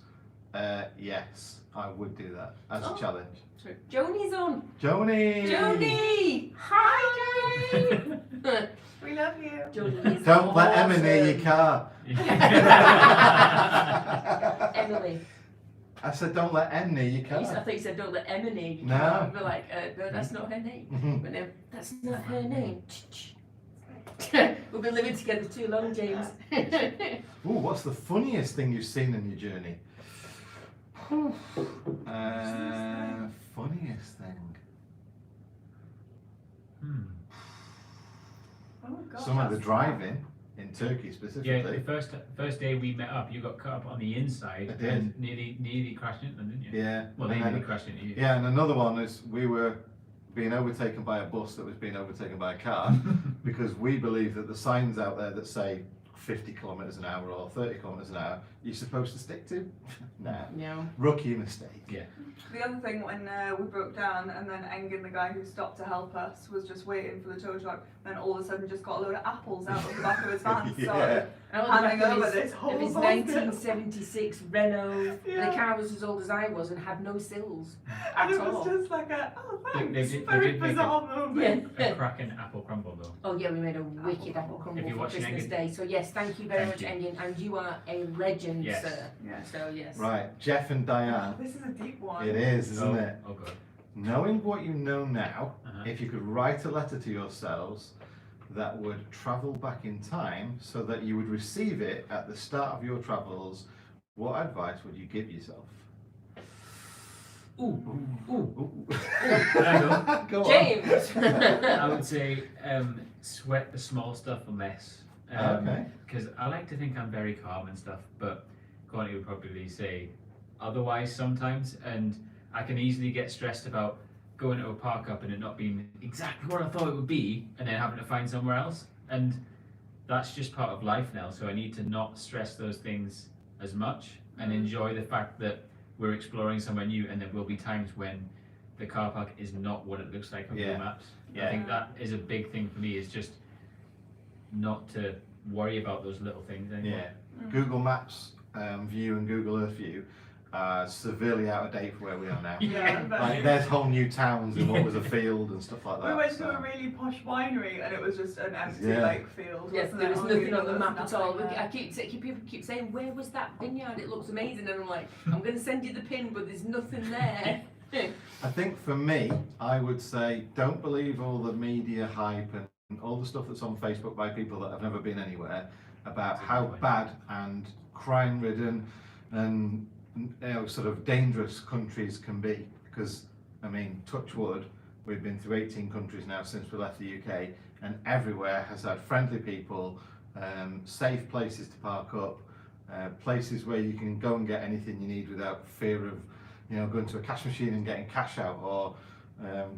yes, I would do that as a Oh. challenge. Sorry. Joni's on. Joni! Joni! Hi, Joni! We love you. Joni is Don't let Emma near your awesome. car. Emily. I said don't let Em near your I car. thought you said don't let Emma name you. No. We're like, no, that's not her name. Mhm. But no, that's not her name. We've been living together too long, James. Ooh, what's the funniest thing you've seen in your journey? Funniest thing. Oh, gosh, Some of the that's driving in Turkey Yeah, specifically. the first day we met up, you got cut up on the inside I did. and nearly crashed into them, didn't you? Yeah. Well, they and nearly then- crashed into you. yeah, and another one is we were being overtaken by a bus that was being overtaken by a car because we believe that the signs out there that say 50 kilometres an hour or 30 kilometres an hour, you're supposed to stick to? Nah. No. Rookie mistake. Yeah. The other thing when we broke down and then Engin, the guy who stopped to help us, was just waiting for the tow truck, then all of a sudden just got a load of apples out of the back of his van. Yeah. So And on the handing back of over his- this whole of his basket. 1976 Renault. Yeah. The car was as old as I was and had no sills And at it was all. just like thanks. They did Very make bizarre moment. Yeah. A cracking apple crumble though. Oh yeah, we made a wicked apple crumble. crumble If you're for watching Christmas Engin- Day. So yes, thank you very Thank much, you. Engin, and you are a legend, Yes. sir. Yeah. So yes. Right, Jeff and Diane. This is a deep one. It is, isn't it? Oh god. Knowing what you know now, Uh-huh. if you could write a letter to yourselves that would travel back in time so that you would receive it at the start of your travels, what advice would you give yourself? Ooh, ooh. Ooh. I know. Go on. James. I would say sweat the small stuff less. Okay. Because I like to think I'm very calm and stuff, but Courtney would probably say otherwise sometimes, and I can easily get stressed about going to a park up and it not being exactly what I thought it would be, and then having to find somewhere else. And that's just part of life now, so I need to not stress those things as much and enjoy the fact that we're exploring somewhere new, and there will be times when the car park is not what it looks like on Google Yeah. Maps. Yeah. I think that is a big thing for me, is just not to worry about those little things anymore. Yeah. Google Maps view and Google Earth view are severely out of date for where we are now. Yeah, but Like there's whole new towns in what was a field and stuff like that. we went to so. a really posh winery and it was just an empty Yeah. field. Yes, wasn't there it? was Oh, nothing you know, on the there was map at all. nothing there. People keep saying, where was that vineyard? It looks amazing. And I'm like, I'm going to send you the pin, but there's nothing there. I think for me, I would say don't believe all the media hype and all the stuff that's on Facebook by people that have never been anywhere about That's a how good point. bad and crime-ridden and sort of dangerous countries can be. Because, I mean, touch wood, we've been through 18 countries now since we left the UK, and everywhere has had friendly people, safe places to park up, places where you can go and get anything you need without fear of going to a cash machine and getting cash out, or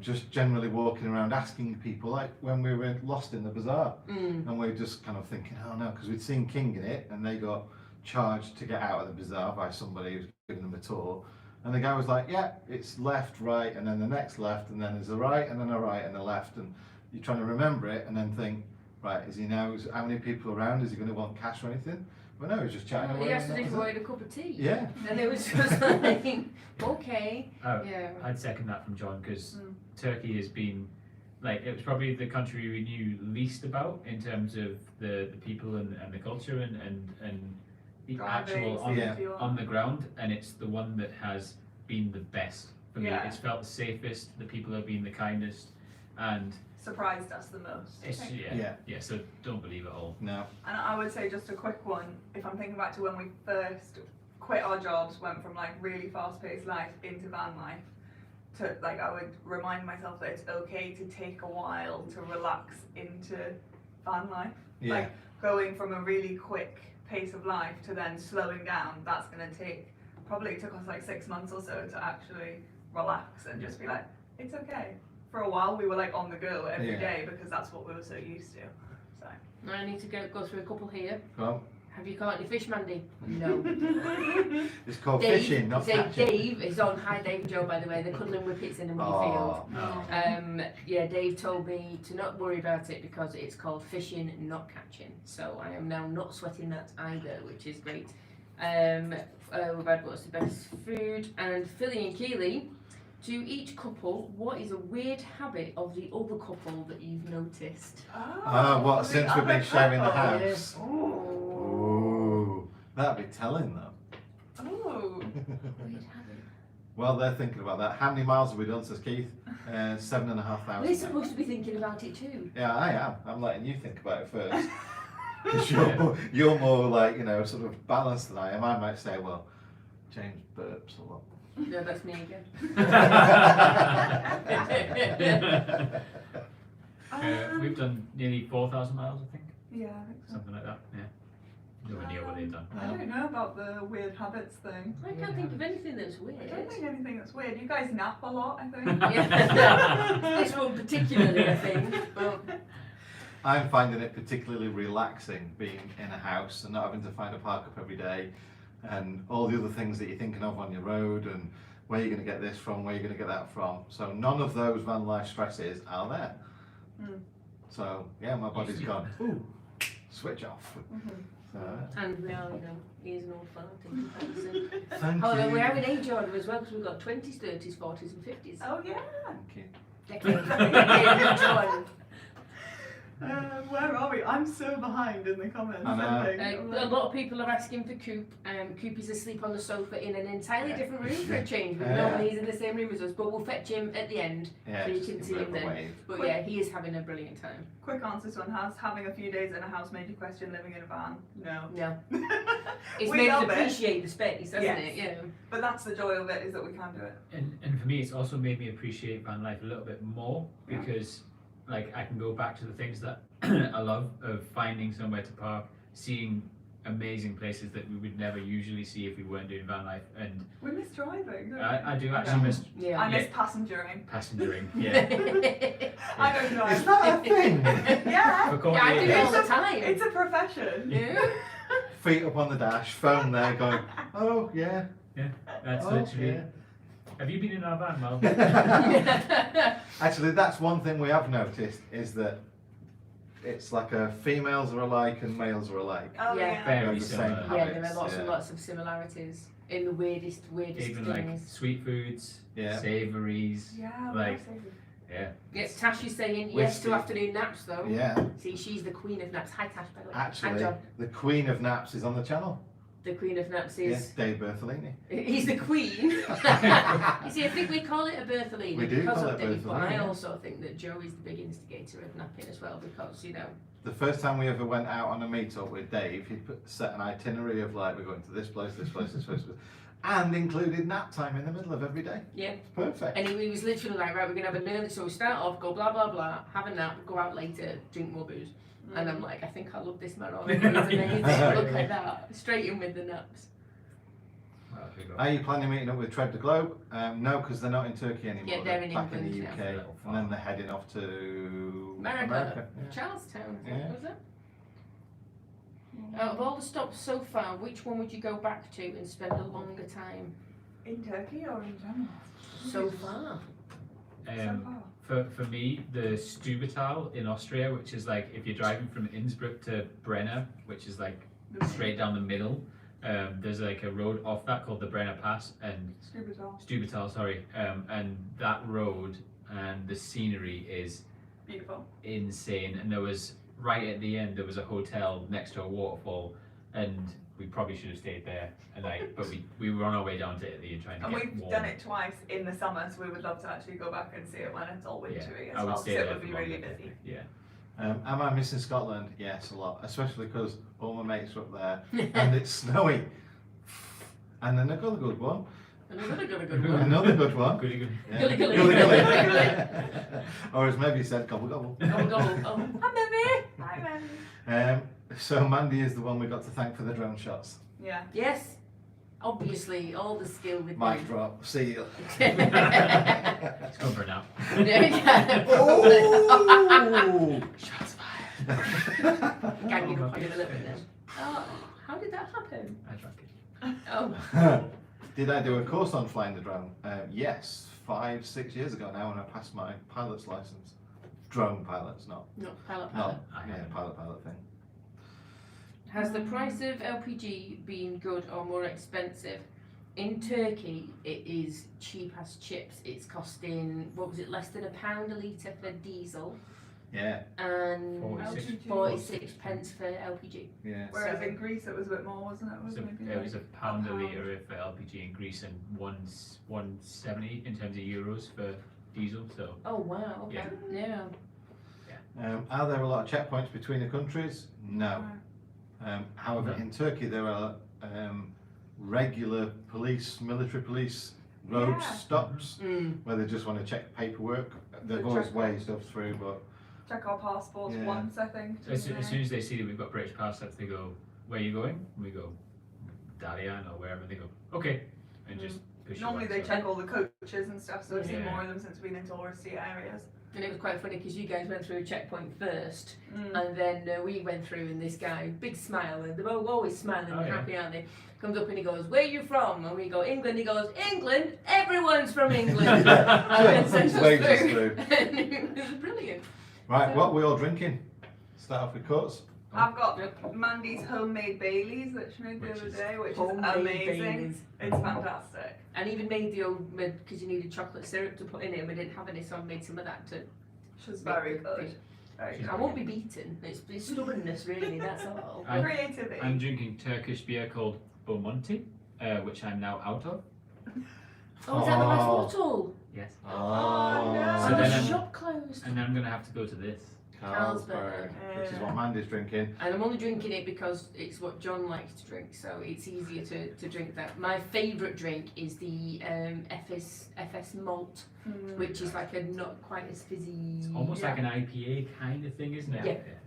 just generally walking around asking people, like when we were lost in the bazaar and we were just kind of thinking, oh no, because we'd seen King in it and they got charged to get out of the bazaar by somebody who was giving them a tour, and the guy was like, yeah, it's left, right, and then the next left, and then there's a right, and then a right, and a left, and you're trying to remember it and then think, right, how many people around, is he going to want cash or anything? Well no, he was just chatting away. He asked and us that if was we it. wanted a cup of tea. Yeah. And it was just like, okay. Oh, Yeah. I'd second that from John, because Turkey has been, like, it was probably the country we knew least about in terms of the people and the culture and the actual on the ground, and it's the one that has been the best for me. Yeah. It's felt the safest, the people have been the kindest, and Surprised us the most. it's yeah. So don't believe it all. No. And I would say just a quick one, if I'm thinking back to when we first quit our jobs, went from like really fast-paced life into van life, to like I would remind myself that it's okay to take a while to relax into van life. Yeah. Like going from a really quick pace of life to then slowing down, that's gonna probably took us like 6 months or so to actually relax and just be like, it's okay. For a while we were like on the go every day because that's what we were so used to. So Now I need to go through a couple here. Well, Have you caught any fish, Mandy? No. it's called Dave, fishing, not say catching. Dave is on. Hi, Dave and Joe, by the way. They're cuddling whippets in a mini field. Oh. Yeah, Dave told me to not worry about it because it's called fishing, not catching. So I am now not sweating that either, which is great. We've had what's the best food, and Philly and Keely. To each couple, what is a weird habit of the other couple that you've noticed? What, since we've been sharing the house? Yes. Ooh, that'd be telling them. Oh. Weird habit. Well, they're thinking about that. How many miles have we done, says Keith? 7,500. We're supposed to be thinking about it too. Yeah, I am. I'm letting you think about it first. 'Cause you're more like, sort of balanced than I am. I might say, well, James burps a lot. No, that's me again. We've done nearly 4,000 miles, I think, Yeah, I think so. something like that. Yeah, no idea what they've done. I don't know about the weird habits thing. I can't think of anything that's weird. I don't think anything that's weird. You guys nap a lot, I think. Yeah. This one particularly, I think. But I'm finding it particularly relaxing being in a house and not having to find a park up every day and all the other things that you're thinking of on your road and where you're going to get this from, where you're going to get that from. So none of those van life stresses are there. So yeah, my body's gone, ooh, switch off. And we are, he is an old fart in comparison. Thank Oh, you. and we're having age order as well because we've got 20s, 30s, 40s, and 50s. Oh yeah. Thank you. Decade. Decade one. Where are we? I'm so behind in the comments. I know. I think. I'm A like- lot of people are asking for Coop. Coop is asleep on the sofa in an entirely Yeah. different room for a change, but Yeah. normally he's in the same room as us. But we'll fetch him at the end, Yeah, so you just can give see a him bit of a then. wave. But yeah, he is having a brilliant time. Quick answer to one: has having a few days in a house made you question living in a van? No. No, it's We made us love it. appreciate the space, hasn't Yes. it? Yeah. But that's the joy of it, is that we can do it. And for me, it's also made me appreciate van life a little bit more Yeah. because, like, I can go back to the things that I love of finding somewhere to park, seeing amazing places that we would never usually see if we weren't doing van life, and We miss driving. Don't I do we? actually miss Yeah. I miss passengering. passengering. Yeah, I don't Is drive. that a thing? Yeah. For Yeah, I do it all coffee, the time. It's a profession. Yeah. Feet up on the dash, phone there going, oh yeah, that's oh literally. yeah. Have you been in our van, Mel? Actually, that's one thing we have noticed is that it's like females are alike and males are alike. Oh Yeah. yeah. Very They're the similar. same Yeah, there habits, are lots and yeah. lots of similarities in the weirdest Even like things. sweet foods, Yeah. savouries. Yeah. Like- well, Yeah. Yes, Tash is saying yes Whiskey. to afternoon naps though. Yeah, See, she's the queen of naps. Hi Tash, by the way. Hi actually, John. the queen of naps is on the channel. The queen of naps Yes, is. Dave Bertolini. He's the queen. You see, I think we call it a Bertolini We do because call of it Dave, but I Bertolini. also think that Joe is the big instigator of napping as well because, The first time we ever went out on a meet-up with Dave, he'd set an itinerary of like, we're going to this place, this place, this place, and included nap time in the middle of every day. yeah. Perfect. And he was literally like, right, we're going to have an early, so we start off, go blah, blah, blah, have a nap, go out later, drink more booze. And I'm like, I think I love this man already. He's amazing. Look at that. Straight in with the naps. Well, there we go. Are you planning meeting up with Tread the Globe? No, because they're not in Turkey anymore. Yeah, they're in back in England the now. UK, It's a little and then they're heading off to America. Yeah. Charlestown, Yeah. was it? Out of all the stops so far, which one would you go back to and spend a longer time In Turkey or in general? so far? Um, for me, the Stubatal in Austria, which is like if you're driving from Innsbruck to Brenner, which is like straight down the middle. There's like a road off that called the Brenner Pass and Stubatal, sorry. And that road and the scenery is Beautiful. insane. And there was right at the end there was a hotel next to a waterfall, and we probably should have stayed there a night, but we were on our way down to Italy and trying to And get we've warm. done it twice in the summer, so we would love to actually go back and see it when it's all wintry as I would well. So stay it there would be for really longer. busy. Yeah. Am I missing Scotland? Yes, a lot, especially because all my mates are up there and it's snowy. And then another good one. Another good one. Another good one. Goody good. Yeah. Gully, gully. Gully, gully. Gully. Or as maybe said, gobble gobble. Gobble, gobble. Oh, hi, baby. Hi, man. So Mandy is the one we got to thank for the drone shots. Yeah. Yes, obviously, all the skill with Mic drop, seal. It's going for a nap. Oh! Shots fired. Ganging up on you a little bit then. Oh, how did that happen? I drank it. Oh, Did I do a course on flying the drone? Yes, 5-6 years ago now when I passed my pilot's license. Drone pilots, not pilot. pilot thing. Has the price of LPG been good or more expensive? In Turkey, it is cheap as chips. It's costing, what was it, less than £1 a litre for diesel Yeah, and 46. 46 pence for LPG. yeah. Whereas So- in Greece it was a bit more, wasn't it? So Maybe it was like £1 a pound. litre for LPG in Greece and 170 in terms of euros for diesel. So Oh wow, okay. Yeah. Are there a lot of checkpoints between the countries? No. However, No. in Turkey there are regular police, military police road Yeah. stops Mm. where they just want to check paperwork. They've Good always check. weighed stuff through, but Check our passports Yeah. once, I think. as didn't soon as they see that we've got British passports, they go, "Where are you going?" And we go, "Dalian" or wherever. They go, "Okay," and just push. Normally you they back, check all the coaches and stuff, so I've seen Yeah. more of them since we've been in touristy areas. And it was quite funny because you guys went through a checkpoint first, Mm. and then we went through, and this guy, big smile, and they're always smiling Oh, and yeah. happy, aren't they? Comes up and he goes, "Where are you from?" And we go, "England." He goes, "England? Everyone's from England." And then sends us Waves us through. through. And it was brilliant. Right, So- what are we all drinking? Start off with Coates. I've got Mandy's homemade Baileys that she made the other day, which is Homemade amazing. Baileys. It's fantastic. And even made the old, because you needed chocolate syrup to put in it, and we didn't have any, so I made some of that to. She's very good. Very good. I won't be beaten. It's stubbornness, really. That's all. I'm- Creativity. I'm drinking Turkish beer called Bomonti, which I'm now out of. Oh, is that the last bottle? Yes. Oh, Oh, no. So So the then I'm- shop closed. And then I'm gonna have to go to this. Carlsberg, which is what Mandy's drinking. And I'm only drinking it because it's what John likes to drink, so it's easier to drink that. My favourite drink is the FS malt, which is like a not quite as fizzy. It's almost like an IPA kind of thing, isn't it?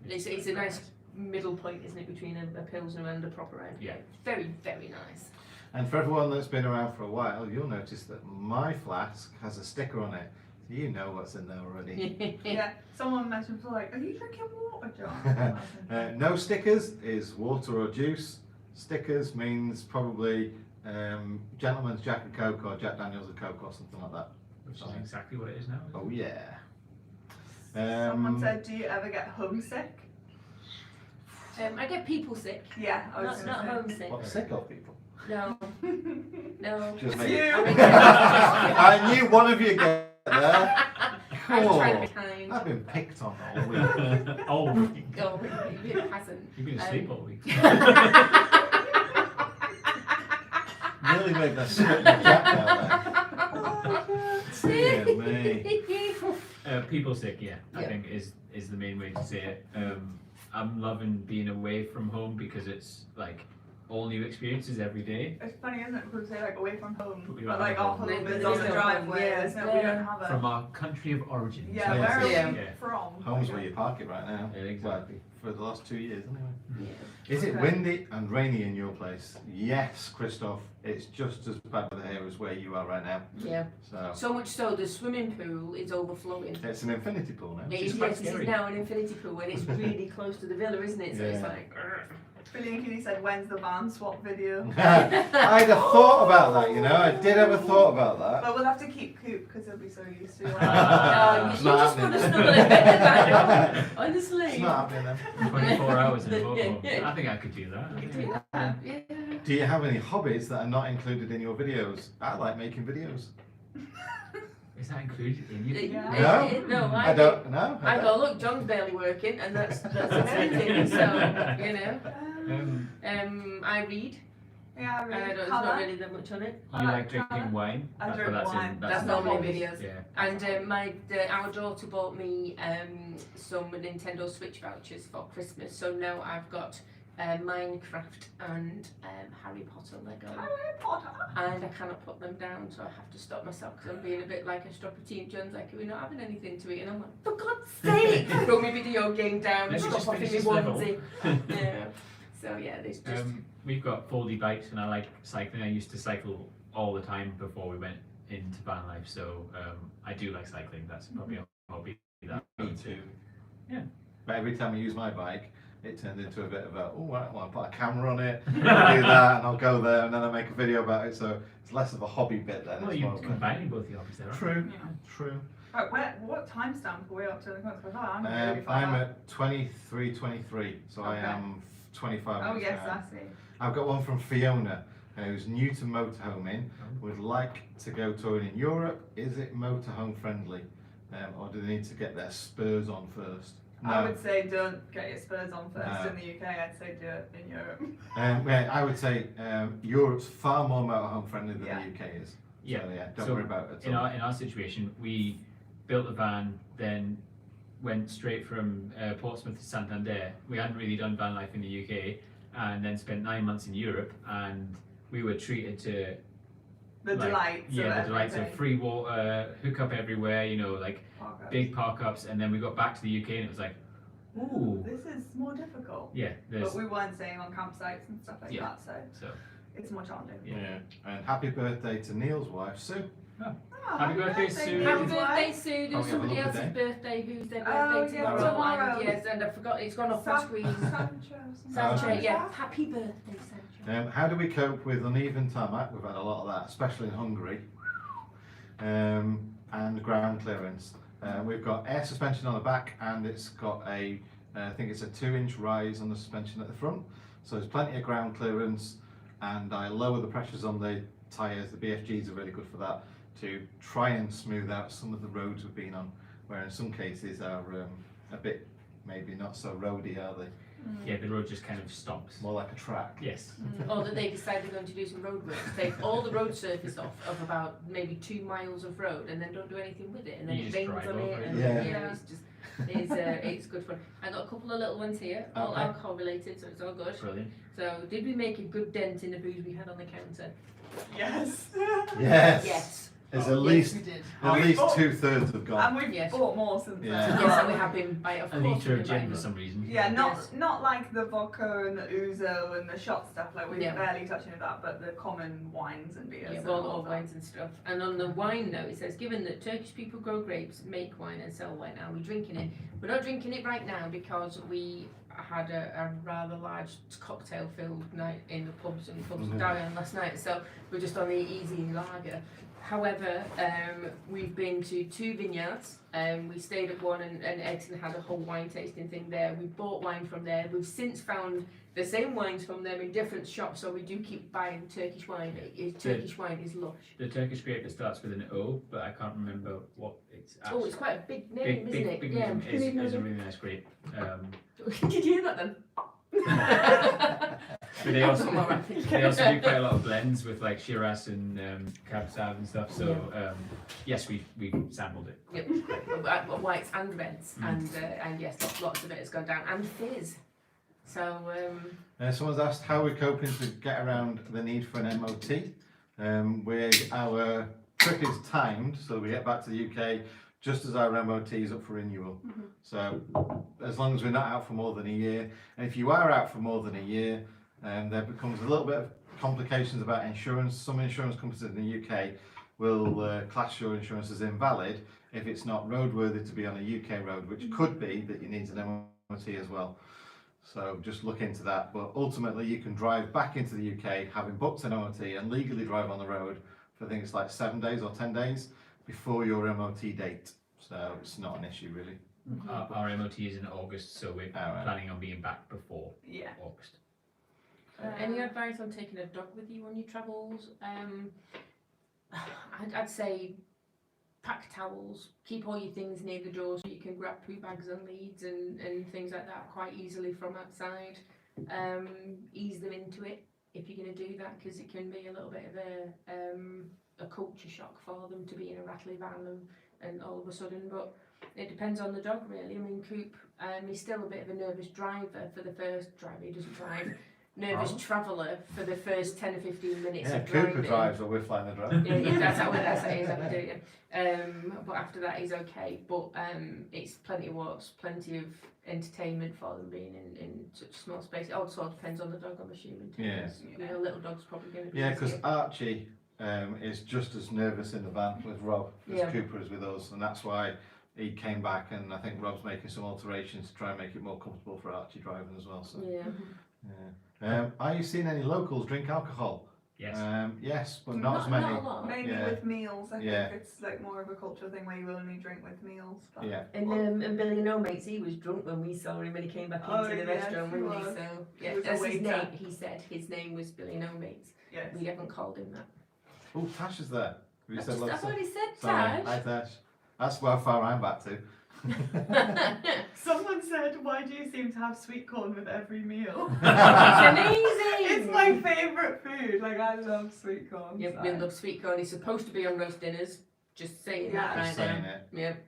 Yeah. It's a nice middle point, isn't it, between a Pilsner and a proper IPA. Yeah. Very, very nice. And for everyone that's been around for a while, you'll notice that my flask has a sticker on it. You know what's in there already. Yeah, someone mentioned before, like, are you drinking water, John? No stickers is water or juice. Stickers means probably Gentleman's Jack and Coke or Jack Daniel's and Coke or something like that. Which is exactly what it is now. isn't it? Oh yeah. Someone said, do you ever get homesick? I get people sick, Yeah, I was not gonna homesick. What, sick of people? No, no. Just It's me. you. I mean, I knew one of you get there. I'm trying to be Cool. kind. I've been picked on all week. Oh, Oh, it hasn't. you've been asleep all week. Nearly made that split the Jack out there. Dear me. People sick, yeah, I Yeah. think is the main way to say it. I'm loving being away from home because it's like all new experiences every day. It's funny, isn't it? People say like away from home, But we but don't like have our home. home But is there on is the no driveway, home, yeah. isn't it? We don't have it. From our country of origin. Yeah, Yeah, where are yeah. we Yeah. from? Home's where you park it right now. Yeah, exactly. Well, for the last 2 years anyway. Yeah. Is it Okay. windy and rainy in your place? Yes, Christoph. It's just as bad here as where you are right now. Yeah. So So much so the swimming pool is overflowing. it's an infinity pool now. It is is, quite yes, this scary. is now an infinity pool and it's really close to the villa, isn't it? So it's Yeah. like, Billy and Kenny said, when's the van swap video? I'd have thought about that, you know. I did have a thought about that. But we'll have to keep Coop because he'll be so used to it. oh, It's you not just want to happening. snuggle in bed, It's honestly. not happening then. 24 hours in a motorhome. I think I could do that. You can do that, yeah. Do you have any hobbies that are not included in your videos? I like making videos. Is that included in your Yeah. No? No, I don't know. I go, look, John's barely working, and that's exciting. So, you know, I read. Yeah, I I read don't, there's colour. not really that much on it. You like drinking wine? I That's drink what that's wine. in. That's in not the my hobbies. videos. Yeah. And our daughter bought me some Nintendo Switch vouchers for Christmas. So now I've got Minecraft and Harry Potter Lego. Harry Potter. And I cannot put them down, so I have to stop myself because I'm being a bit like a stroppy teen. John's like, are we not having anything to eat? And I'm like, for God's sake, throw my video game down, Let me stop just off in finish my this level. onesie. Yeah. So yeah, there's just We've got foldy bikes and I like cycling. I used to cycle all the time before we went into van life, so I do like cycling. That's probably a hobby that Me too. Yeah. But every time I use my bike, it turns into a bit of a, oh, I want to put a camera on it, I'll do that, and I'll go there, and then I make a video about it, so it's less of a hobby bit then. Well, it's you're more of a- combining both your hobbies there, aren't True, Yeah. true. Right, what timestamp are we up to in the comments? Because I'm really far I'm out. at 23:23, so I Okay. am 25 Oh minutes yes, behind. I see. I've got one from Fiona, who's new to motorhoming, would like to go touring in Europe. Is it motorhome friendly? Or do they need to get their spurs on first? I would say don't get your spurs on first No. in the UK. I'd say do it in Europe. Yeah, I would say Europe's far more motorhome friendly than Yeah. the UK is. Yeah. So, yeah, don't So worry about it in at all. our situation, we built a van, then went straight from Portsmouth to Santander. We hadn't really done van life in the UK, and then spent 9 months in Europe, and we were treated to The like, delights. yeah, of the delights of everything. free water, hook up everywhere, you know, like Park big park ups, and then we got back to the UK and it was like, ooh, This is more difficult. yeah, there's But we weren't staying on campsites and stuff like Yeah. that, so so. it's more challenging. Yeah. And happy birthday to Neil's wife, Sue. Oh, Happy birthday, Sue. happy Neil's birthday, wife. Sue. Oh, There's we have a somebody lovely else's day. birthday who's their Oh, birthday yeah, tomorrow. tomorrow. Yes, and I forgot it's gone off my screen. Sancho. Yeah, happy birthday, Sancho. How do we cope with uneven tarmac? We've had a lot of that, especially in Hungary. And ground clearance. We've got air suspension on the back, and it's got a I think it's a 2-inch rise on the suspension at the front, so there's plenty of ground clearance, and I lower the pressures on the tyres. The BFGs are really good for that, to try and smooth out some of the roads we've been on, where in some cases are a bit maybe not so roady, are they? Yeah, the road just kind of stops. More like a track. Yes. Or that they decide they're going to do some road work, take all the road surface off of about maybe 2 miles of road and then don't do anything with it, and then You it just rains drive on it, over it. and Yeah. it's just it's good fun. I got a couple of little ones here, all Okay. alcohol related, so it's all good. Brilliant. So did we make a good dent in the booze we had on the counter? Yes. Yes. Yes. There's Oh, at least yes, we did. at least 2/3 have gone. And we've Yes. bought more since Yeah. then. Yes, and we have been buying, of A course. litre of we've been gin buying for some reason. Yeah, Yes. not like the vodka and the ouzo and the shot stuff, like we're Yeah. barely touching that, but the common wines and beers. Yeah, and well, all all that. wines and stuff. And on the wine note, it says, given that Turkish people grow grapes, make wine and sell wine, are we drinking it? We're not drinking it right now because we had a rather large cocktail-filled night in the pubs and pubs Mhm. down last night, so we're just on the easy lager. However, we've been to 2 vineyards. We stayed at one and Edson had a whole wine tasting thing there. We bought wine from there. We've since found the same wines from them in different shops, so we do keep buying Turkish wine. Turkish wine is lush. The Turkish grape that starts with an O, but I can't remember what it's Oh, it's quite a big name, big, isn't it? big Yeah. name. Is a really nice grape. Did you hear that then? But they also That's what I'm they also do quite a lot of blends with like Shiraz and Cab Sav and stuff. So yes, we sampled it. Yep. Whites and reds, Mm. and yes, lots of it has gone down, and fizz. So Someone's asked how we're coping to get around the need for an MOT. With our trip is timed, so we get back to the UK just as our MOT is up for renewal. So as long as we're not out for more than a year, and if you are out for more than a year, there becomes a little bit of complications about insurance. Some insurance companies in the UK will class your insurance as invalid if it's not roadworthy to be on a UK road, which could be that you need an MOT as well. So just look into that, but ultimately you can drive back into the UK having booked an MOT and legally drive on the road for things like 7 days or 10 days before your MOT date. So it's not an issue really. Our MOT is in August, so we're Alright. planning on being back before Yeah. August. any advice on taking a dog with you on your travels? I'd say pack towels, keep all your things near the door so you can grab poo bags and leads and things like that quite easily from outside. Ease them into it if you're going to do that, because it can be a little bit of a culture shock for them to be in a rattly van and all of a sudden, but it depends on the dog really. I mean, Coop, he's still a bit of a nervous driver for the first driver, he doesn't drive. Nervous traveller for the first 10 or 15 minutes Yeah, of driving. Cooper drives while we're flying the drone. Yeah, that's how we do it. But after that he's okay. But it's plenty of walks, plenty of entertainment for them being in such a small space. It also depends on the dog, I'm assuming too. Yeah. You know, little dog's probably going to be Yeah, because easier. Archie is just as nervous in the van with Rob as Yeah. Cooper is with us, and that's why he came back, and I think Rob's making some alterations to try and make it more comfortable for Archie driving as well. So, Yeah. are you seeing any locals drink alcohol? Yes. Yes, but not as many. Not a lot. Maybe Yeah. with meals, I Yeah. think it's like more of a cultural thing where you only drink with meals. But Yeah. And Billy No Mates, he was drunk when we saw him when he came back Oh, into the yes, restaurant, he wasn't he? was. So He yeah, was a that's his waiter. name. He said his name was Billy No Mates. Yes. We haven't called him that. Oh, Tash is there. Have you said lots I've of- already said Sorry, hi Tash. Tash. That's how far I'm back to. Someone said, "Why do you seem to have sweet corn with every meal?" It's amazing. It's my favourite food. Like I love sweet corn. Yeah, so. we love sweet corn. He's supposed to be on roast dinners. Just saying Yeah. that right Just saying now. it.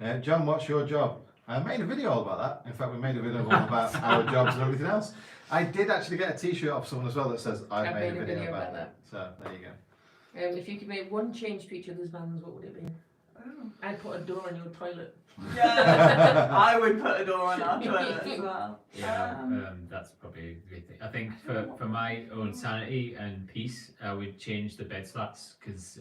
Yeah. John, what's your job? I made a video all about that. In fact, we made a video all about our jobs and everything else. I did actually get a t-shirt off someone as well that says I've made a video about that. So there you go. If you could make one change to each other's vans, what would it be? Oh. I'd put a door on your toilet. Yeah, I would put a door on our toilet as well. Yeah, that's probably a good thing. I think for my own sanity and peace, I would change the bed slats because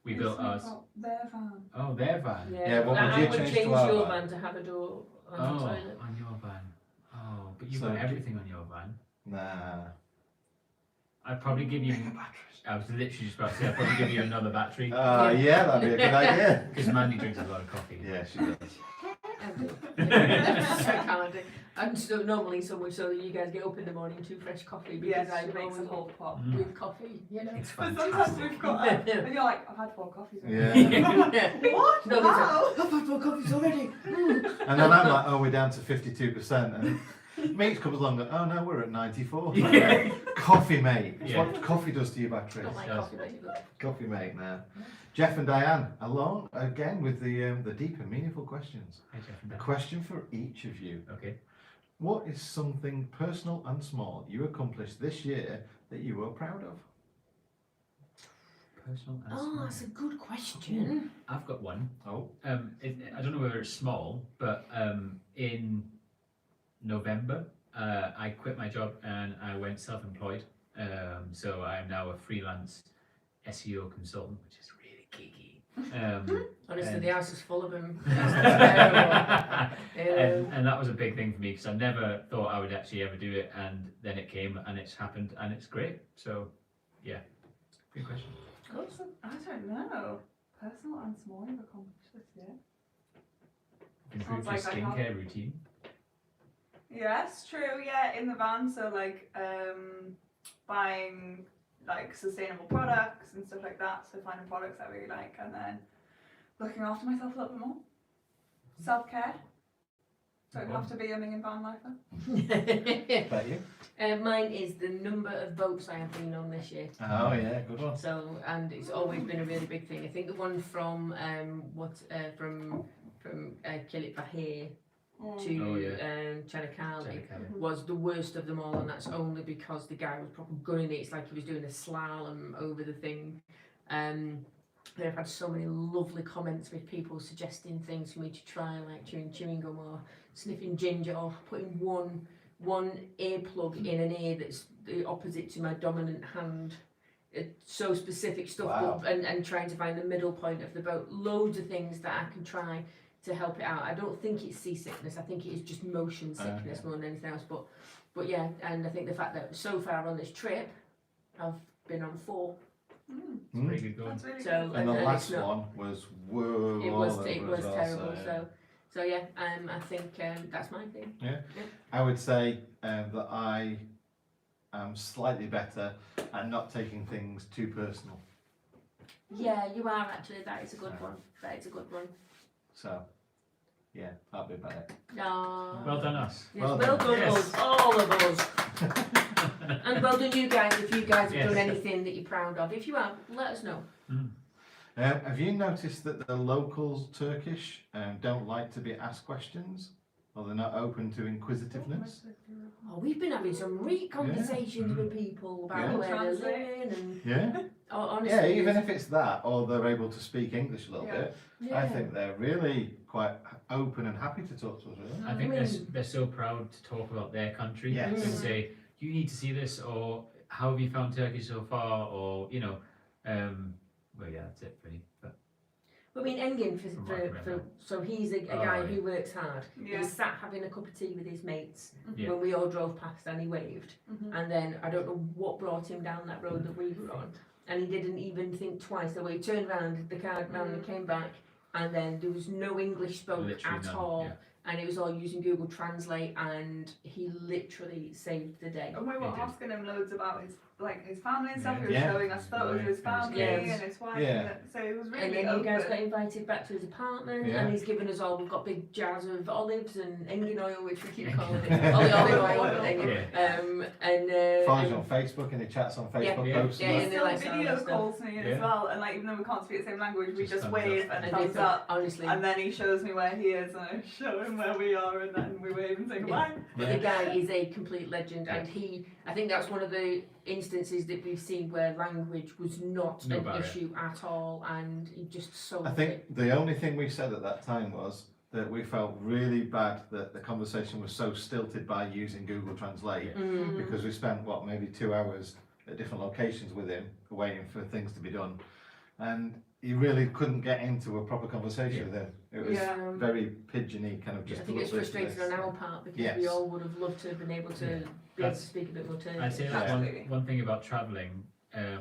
we built ours. Their van. Oh, their van. Yeah, what would I you would change change to our your van? van to have a door on the Oh, toilet. on your van. Oh, but you've So- got everything on your van. Nah. I'd probably give you. I was literally just about to say I'd probably give you another battery Yeah, that'd be a good idea. because Mandy drinks a lot of coffee. Yeah, she does. So can't do. And so normally so much so that you guys get up in the morning to fresh coffee because Yes, I she makes a always whole pot. with coffee, you know. It's But sometimes fantastic. we've got, and you're like, I've had 4 coffees already. Yeah. What? No, there's How? I've had 4 coffees already. And then I'm like, oh, we're down to 52%. And mate comes along and, oh no, we're at 94. Yeah. Coffee, mate. It's Yeah. what coffee does to your batteries. Not my Yes. coffee, but Coffee, mate, now. Jeff and Diane, along again with the deep and meaningful questions. Hi, Jeff and A Dan. question for each of you. Okay. What is something personal and small you accomplished this year that you were proud of? Personal and Oh, small. that's a good question. I've got one. Oh, I don't know whether it's small, but in November, I quit my job and I went self-employed. So I'm now a freelance SEO consultant, which is really geeky. Honestly, And- the house is full of them. and that was a big thing for me because I never thought I would actually ever do it, and then it came and it's happened and it's great. So, yeah, good question. Awesome. I don't know. Personal and small you've accomplished this year. Improve your like I have- skincare routine. Yes, true. Yeah, in the van. So like buying like sustainable products and stuff like that. So finding products I really like, and then looking after myself a little bit more. Self care. Don't have to be a million van lifer. about you? Mine is the number of boats I have been on this year. Oh yeah, good one. So, and it's always been a really big thing. I think the one from Kilit Bahir to Oh, yeah. Chanakali Chanakali. was the worst of them all, and that's only because the guy was probably gunning it. It's like he was doing a slalom over the thing. I've had so many lovely comments with people suggesting things for me to try, like chewing gum or sniffing ginger, or putting one earplug in an ear that's the opposite to my dominant hand. It's so specific stuff, Wow. and trying to find the middle point of the boat. Loads of things that I can try to help it out. I don't think it's seasickness. I think it is just motion sickness more than anything else. But yeah, and I think the fact that so far on this trip, I've been on 4. It's pretty good going. That's really So good. And the it's last not- one was whoa. It all was over it as was well, terrible. yeah. So yeah, I think that's my thing. I would say that I am slightly better at not taking things too personal. Yeah, you are actually. That is a good one. That is a good one. So, yeah, that'd be about it. Oh. Well done, us. Yes, Well well done. done, Yes. us, all of us. And well done, you guys. If you guys have Yes. done anything that you're proud of, if you have, let us know. Have you noticed that the locals Turkish don't like to be asked questions, or they're not open to inquisitiveness? Oh, we've been having some great conversations with people about Yeah. where they're Translate. living, and Yeah, honestly, yeah. Even if it's that, or they're able to speak English a little Yeah. bit, yeah. I think they're really quite open and happy to talk to us. Really. I think they're so proud to talk about their country Yes. and say, you need to see this, or how have you found Turkey so far, or, you know, well, yeah, that's it, really. But I mean, Engin, Remarkable. so he's a Oh, guy yeah. who works hard. Yeah. He sat having a cup of tea with his mates Yeah. when we all drove past, and he waved. Mhm. And then I don't know what brought him down that road that we were on, and he didn't even think twice. So he turned around, the car round and came back, and then there was no English spoke Literally at none, all, yeah. and it was all using Google Translate, and he literally saved the day. And we were He did. asking him loads about his family and stuff. He was Yeah. showing us photos of his family Yes. and his wife. Yeah. So he was And really then you guys open. got invited back to his apartment, Yeah. and he's given us all. We've got big jars of olives and engine oil, which we keep Engine calling it, oil. olive oil. Oil. Follows And you on Facebook and he chats on Facebook Yeah. posts. Yeah, and and that. they Still like video stuff. calls me as Yeah. well, and like even though we can't speak the same language, we Just just thumbs wave up. and And thumbs they up. honestly, And then he shows me where he is, and I show him where we are, and then we wave and say goodbye. but the guy is a complete legend, and I think that's one of the instances that we've seen where language was not No an barrier. issue at all, and he just so. I think the only thing we said at that time was that we felt really bad that the conversation was so stilted by using Google Translate, because we spent maybe 2 hours at different locations with him waiting for things to be done, and he really couldn't get into a proper conversation with him. It was Yeah. very pigeony, kind of I just. think a it's little bit frustrating this. on our part because Yes. we all would have loved to have been able to Yeah. be able to That's- speak a bit more Turkish. I'd say that Absolutely. one thing about travelling,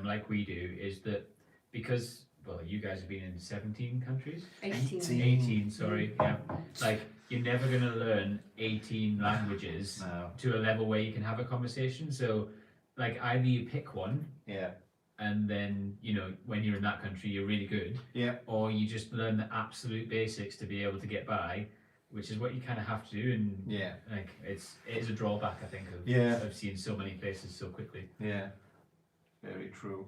like we do, is that because well, you guys have been in 17 countries? 18. 18, sorry, yeah. Like, you're never going to learn 18 languages No. to a level where you can have a conversation. So, like, either you pick one, Yeah. and then, you know, when you're in that country, you're really good, Yeah. or you just learn the absolute basics to be able to get by, which is what you kind of have to do. And, Yeah. like, it is a drawback, I think, of seeing so many places so quickly. Yeah. Very true.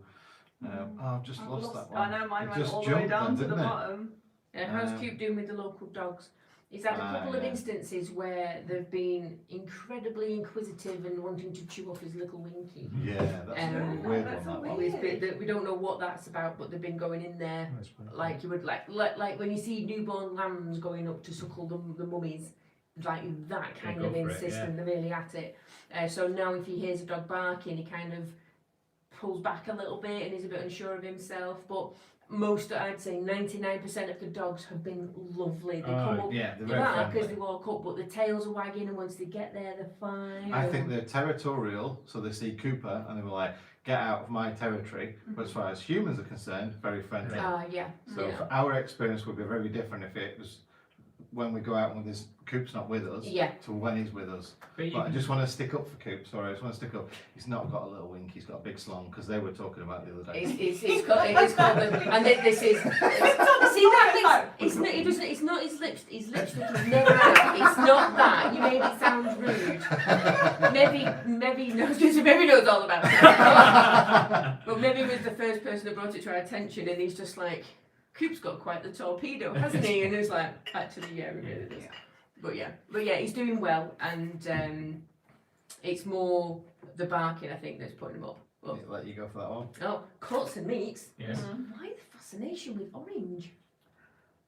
I've just I've lost that one. I know mine It went just all the way jumped down then, to the didn't it? bottom. How's Coop doing with the local dogs? He's had a couple of yeah. instances where they've been incredibly inquisitive and wanting to chew off his little winky. Yeah, that's a weird that's one. That a one. We don't know what that's about, but they've been going in there like you would like when you see newborn lambs going up to suckle the mummies, like that kind go of for it, insistent. They're really at it. So now if he hears a dog barking, he kind of pulls back a little bit and is a bit unsure of himself. But I'd say 99% of the dogs have been lovely. They come up, Yeah, they're they very bark as friendly. they walk up, but the tails are wagging, and once they get there, they're fine. I think they're territorial, so they see Cooper and they were like, get out of my territory. But as far as humans are concerned, very friendly. Yeah. So Yeah. for our experience would be very different if it was when we go out and this Coop's not with us Yeah. to when he's with us. But you But I can- just want to stick up for Coop. Sorry, I just want to stick up. He's not got a little wink. He's got a big slong because they were talking about it the other day. It's called and this is see that thing. It's not his lipstick. His lipstick is never out. It's not that. You made it sound rude. Maybe knows all about it. But maybe was the first person that brought it to our attention, and he's just like, Coop's got quite the torpedo, hasn't he? And it's like, actually, yeah, he really does. But yeah, he's doing well, and it's more the barking, I think, that's putting him up. But, Let you go for that one. oh, cuts and meats. Yes. Why the fascination with orange?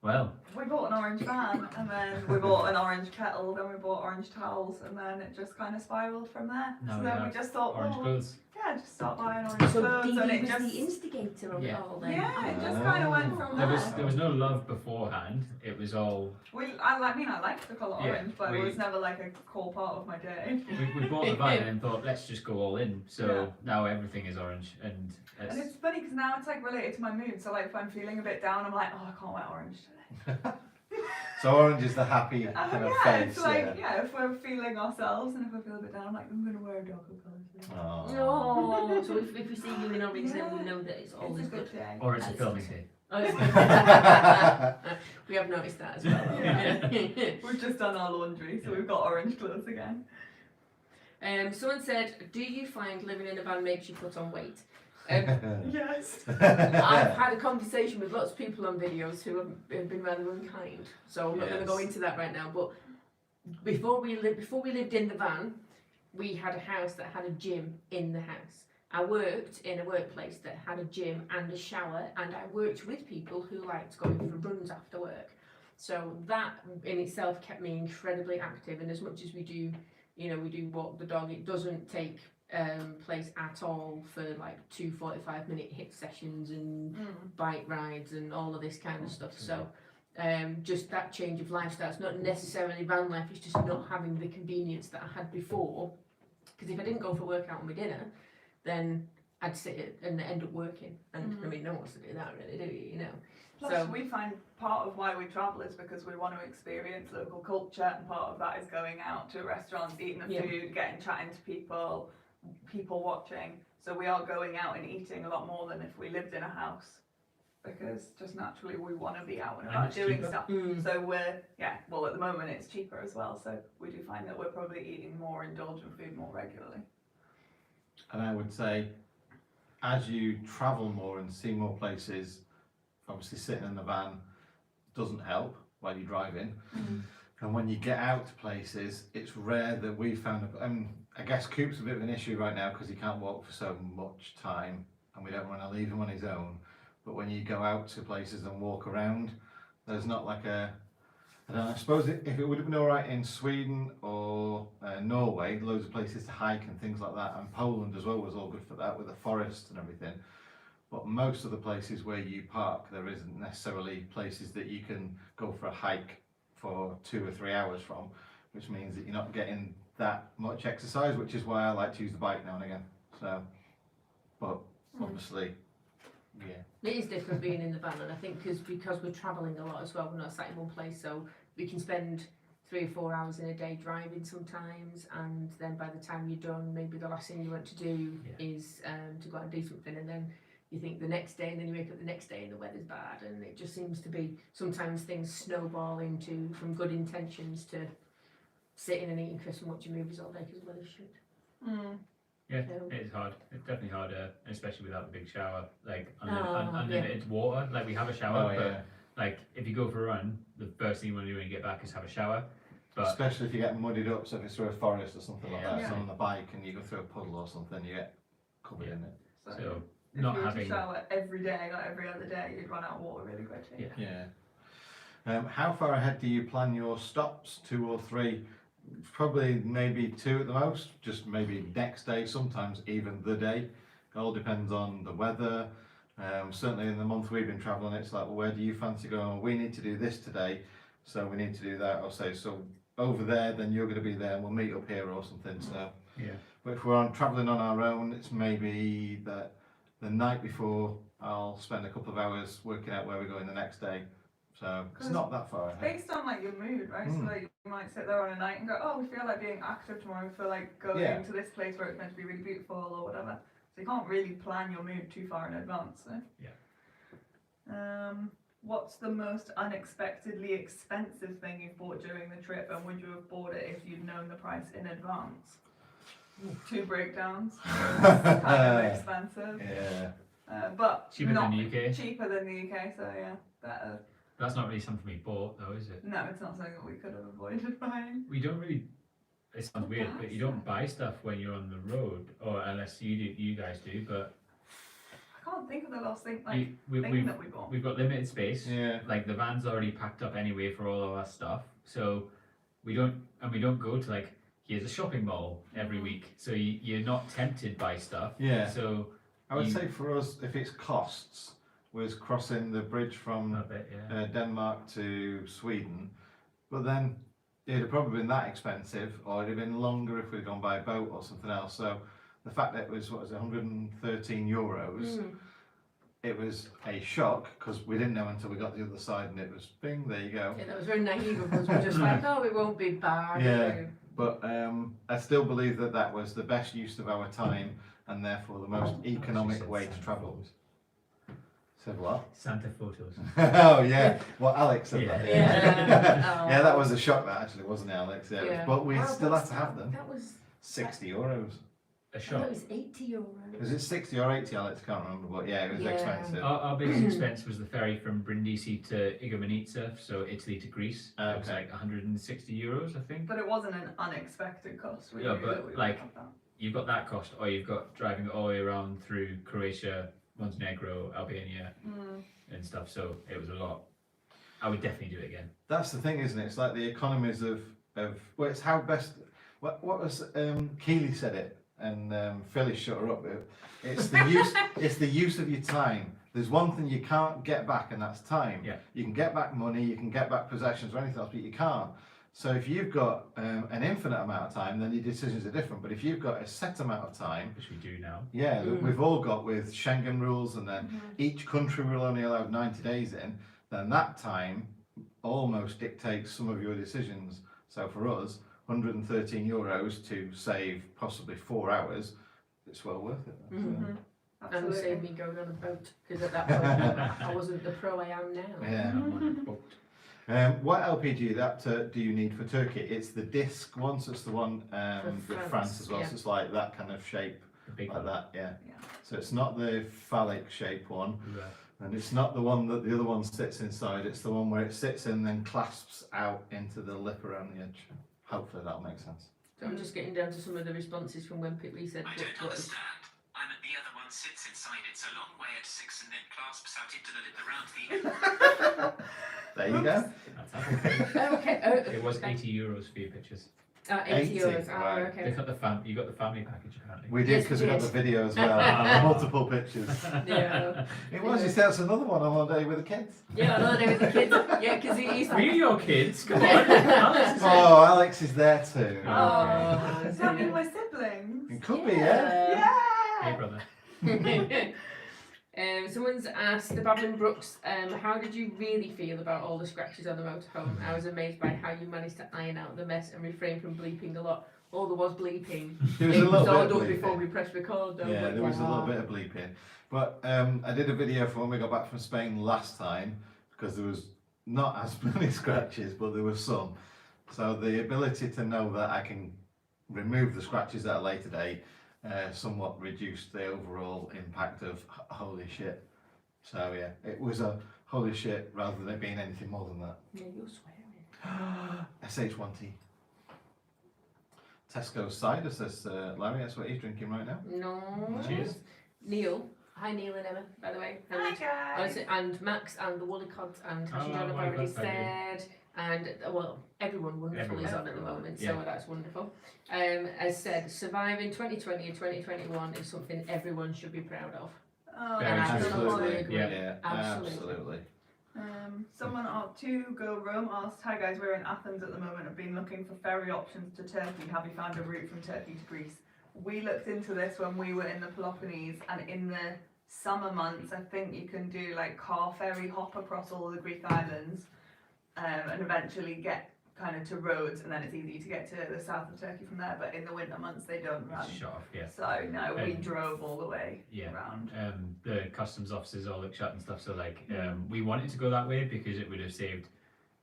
Well, We bought an orange fan, and then we bought an orange kettle, then we bought orange towels, and then it just kind of spiraled from there. Now so we then have we just thought, orange well, clothes. yeah, just start buying orange So clothes, Dee and Dee it was just the instigator of it Yeah. all then? yeah, it just kind of went from There there. was no love beforehand. It was all I liked the colour Yeah, orange, but it we- was never like a core part of my day. we bought the van and thought let's just go all in. So Yeah. now everything is orange and And it's funny because now it's like related to my mood. So like if I'm feeling a bit down, I'm like, oh, I can't wear orange today. So orange is the happy kind of yeah, face. it's like if we're feeling ourselves and if I feel a bit down, I'm like, I'm gonna wear a darker colour today. Aw. No, so if we see you in orange, then we know that it's It's always a good. good day. or it's a filming day. Oh, we have noticed that as well. Yeah. We've just done our laundry, so we've got orange clothes again. Someone said, do you find living in a van makes you put on weight? Yes. I've had a conversation with lots of people on videos who have been rather unkind, so I'm not going to go Yes. into that right now. But before we lived in the van, we had a house that had a gym in the house. I worked in a workplace that had a gym and a shower, and I worked with people who liked going for runs after work. So that in itself kept me incredibly active. And as much as we do, we do walk the dog, it doesn't take place at all for like 2 45-minute hit sessions and bike rides and all of this kind of stuff. So just that change of lifestyle. It's not necessarily van life, it's just not having the convenience that I had before. Because if I didn't go for workout on my dinner, then I'd sit and end up working. And I mean, no one wants to do that really, do you? Plus, So- we find part of why we travel is because we want to experience local culture, and part of that is going out to restaurants, eating the Yeah. food, chatting to people watching. So we are going out and eating a lot more than if we lived in a house, because just naturally we want to be out and And about it's doing cheaper. stuff. So we're well, at the moment it's cheaper as well. So we do find that we're probably eating more indulgent food more regularly. And I would say, as you travel more and see more places, obviously sitting in the van doesn't help while you're driving. And when you get out to places, it's rare that we found, I guess Coop's a bit of an issue right now because he can't walk for so much time and we don't want to leave him on his own. But when you go out to places and walk around, there's not like I suppose if it would have been alright in Sweden or Norway, loads of places to hike and things like that, and Poland as well was all good for that with the forest and everything. But most of the places where you park, there isn't necessarily places that you can go for a hike for 2 or 3 hours from, which means that you're not getting that much exercise, which is why I like to use the bike now and again. So, but obviously, yeah, It is different being in the van, and I think because we're travelling a lot as well, we're not sat in one place, so we can spend 3 or 4 hours in a day driving sometimes, and then by the time you're done, maybe the last thing you want to do is to go out and do something, and then you think the next day, and then you wake up the next day and the weather's bad, and it just seems to be sometimes things snowball into from good intentions to sitting and eating crisps and watching movies all day because the weather's shit. Yeah, So- it's hard. It's definitely harder, especially without the big shower. Like Oh, unlimited water. Like we have a shower, Oh, but yeah. like if you go for a run, the first thing you want to do when you get back is have a shower. But Especially if you get muddied up, so if it's through a forest or something like that, Yeah. so on the bike and you go through a puddle or something, you get covered in it. so if not you were having. to shower every day, like every other day, you'd run out of water really quickly. Yeah. Yeah. How far ahead do you plan your stops? 2 or 3? Probably maybe 2 at the most, just maybe next day, sometimes even the day. It all depends on the weather. Certainly in the month we've been travelling, it's like, well, where do you fancy going? Well, we need to do this today, so we need to do that. I'll say, so over there, then you're going to be there, and we'll meet up here or something. So, Yeah. but if we're travelling on our own, it's maybe that the night before I'll spend a couple of hours working out where we're going the next day. So it's not that far ahead. Based on like your mood, right? So like you might sit there on a night and go, oh, we feel like being active tomorrow. We feel like going Yeah. to this place where it's meant to be really beautiful or whatever. So you can't really plan your mood too far in advance. So. Yeah. What's the most unexpectedly expensive thing you've bought during the trip, and would you have bought it if you'd known the price in advance? 2 breakdowns. Kind of expensive. Yeah. But Cheaper not than the UK. cheaper than the UK, so yeah, better. That's not really something we bought, though, is it? No, it's not something that we could have avoided buying. We don't really. It sounds Don't weird, buy but you don't stuff. buy stuff when you're on the road, or unless you guys do. But I can't think of the last thing we, thing that we bought. we've got limited space. Yeah. Like the van's already packed up anyway for all of our stuff, so we don't go to like here's a shopping mall every week, so you're not tempted by stuff. Yeah. So I would say for us, if it's costs, was crossing the bridge from a bit, yeah. Denmark to Sweden, but then it'd have probably been that expensive, or it'd have been longer if we'd gone by boat or something else. So the fact that it was, what was it, 113 euros, it was a shock because we didn't know until we got to the other side, and it was bing, there you go. Yeah, that was very naive of us. We're just like, oh, it won't be bad. Yeah. But I still believe that that was the best use of our time, and therefore the most economic way to travel. Said what? Santa photos. Oh yeah, well Alex said that. Yeah. Yeah, that was a shock, that actually, wasn't it, Alex? Yeah, Yeah. but we Wow, still what's had to have them. That was, 60 euros. A I thought shop. it was 80 euros. Is it 60 or 80, Alex? Can't remember, but yeah, it was Yeah. expensive. Our biggest expense was the ferry from Brindisi to Igoumenitsa, so Italy to Greece. It was Okay. like 160 euros, I think. But it wasn't an unexpected cost. We Yeah, knew but, that we would like, have that. You've got that cost, or you've got driving all the way around through Croatia, Montenegro, Albania, and stuff. So it was a lot. I would definitely do it again. That's the thing, isn't it? It's like the economies of well, it's how best. What was Keely said it, and Phyllis shut her up. It's the use. It's the use of your time. There's one thing you can't get back, and that's time. Yeah. You can get back money, you can get back possessions or anything else, but you can't. So if you've got an infinite amount of time, then your decisions are different. But if you've got a set amount of time, Which we do now. yeah, that we've all got with Schengen rules, and then each country will only allow 90 days in, then that time almost dictates some of your decisions. So for us, 113 euros to save possibly 4 hours, it's well worth it. And Absolutely. save me going on a boat, because at that point I wasn't the pro I am now. Yeah. What LPG that do you need for Turkey? It's the disc one, so it's the one For with France France, as well, yeah. so it's like that kind of shape, The big like one. that, yeah. Yeah. So it's not the phallic shape one, Yeah. and it's not the one that the other one sits inside, it's the one where it sits in and then clasps out into the lip around the edge. Hopefully that'll make sense. So I'm just getting down to some of the responses from when we said I what don't was understand. The other one sits inside. It's a long way at 6 and then clasps out into the lip around the. There you go. That's happened. okay. It was 80 euros for your pictures. 80 80, euros. right. Okay. You got the family package apparently. We did, Yes, because we we got did. the video as well, and multiple pictures. Yeah. It was, you said that's another one on holiday with the kids. Yeah, another day with the kids. Yeah, because he's Really, like. your kids? Come on. Alex is Oh, Alex is there too. Oh, Does that mean we're siblings? It could be, yeah. Hey, Yeah. brother. Someone's asked the Babylon Brooks, how did you really feel about all the scratches on the motorhome? I was amazed by how you managed to iron out the mess and refrain from bleeping a lot. Oh, there was bleeping. There was a It little was all bit of done before bleeping. we pressed record though. Yeah, but there was a little bit of bleeping. But I did a video for when we got back from Spain last time, because there was not as many scratches, but there was some. So the ability to know that I can remove the scratches at a later date somewhat reduced the overall impact of holy shit. So yeah, it was a holy shit rather than it being anything more than that. Yeah, you're swearing. SH1T. Tesco's cider, says Larry, that's what he's drinking right now. No. Cheers. Neil. Hi Neil and Emma, by the way. Hi And, guys. and Max and the Woolly Cods and Tashi Oh, John have my already God, thank said. And well, everyone wonderful is on at the moment, so Yeah. that's wonderful. As said, surviving 2020 and 2021 is something everyone should be proud of. Oh, Very and I true. totally Absolutely. agree. Yeah, Absolutely. absolutely. Someone to go Rome asked, hi guys, we're in Athens at the moment. I've been looking for ferry options to Turkey. Have you found a route from Turkey to Greece? We looked into this when we were in the Peloponnese, and in the summer months, I think you can do like car ferry hop across all the Greek islands, and eventually get kind of to Rhodes, and then it's easy to get to the south of Turkey from there. But in the winter months, they don't run. It's shut off, yeah. So no, we And- drove all the way Yeah. around. The customs offices all look shut and stuff, so like we wanted to go that way because it would have saved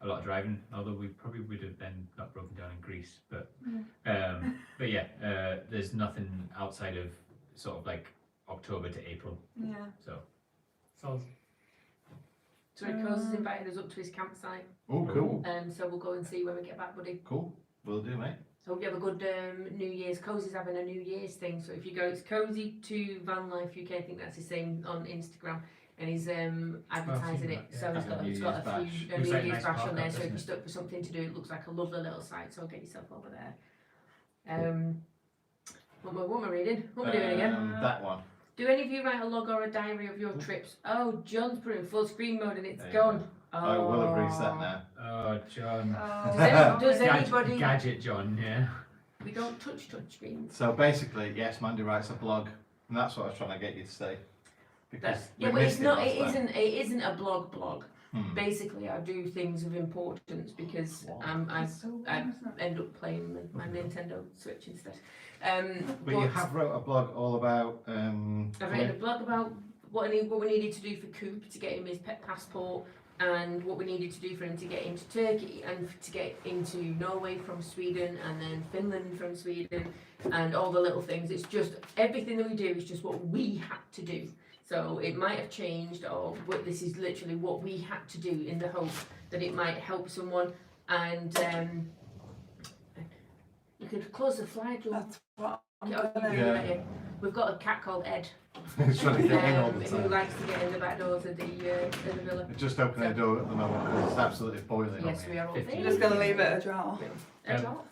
a lot of driving, although we probably would have then got broken down in Greece. But yeah, there's nothing outside of sort of like October to April, Yeah. so So Rico's has invited us up to his campsite, Oh, cool. so we'll go and see when we get back, buddy. Cool. Will do, mate. So hope you have a good New Year's. Cozy's having a New Year's thing, so if you go, it's Cozy to Van Life UK, I think that's his name on Instagram, and he's advertising it. that, So yeah. he's got a few Looks New like a Year's nice bash on park there. up, So if doesn't you're it? stuck for something to do, it looks like a lovely little site. So get yourself over there. What am I reading? What am I doing again? That one. Do any of you write a log or a diary of your trips? Oh, John's put it in full screen mode and it's There you gone. I will have reset now. oh John, Does anybody? Gadget John, yeah. We don't touch screens. So basically, yes, Mandy writes a blog, and that's what I was trying to get you to say. Because Yeah, we but it's missed not. last It time. isn't a blog. Hmm. Basically, I do things of importance because I It's so I- warm, isn't it? end up playing with my Nintendo Switch instead. But you have wrote a blog all about. I've written a blog about what we needed to do for Coop to get him his pet passport, and what we needed to do for him to get into Turkey and to get into Norway from Sweden, and then Finland from Sweden, and all the little things. It's just everything that we do is just what we had to do. So it might have changed, or this is literally what we had to do in the hope that it might help someone. And you could close the fly door. That's what I'm Oh, gonna Yeah. We've got a cat called Ed, He's trying to get in all the who time. likes to get in the back doors of the villa. We're just opening the door at the moment because it's absolutely boiling Yes, on we here. are all 50. I'm just gonna leave it ajar.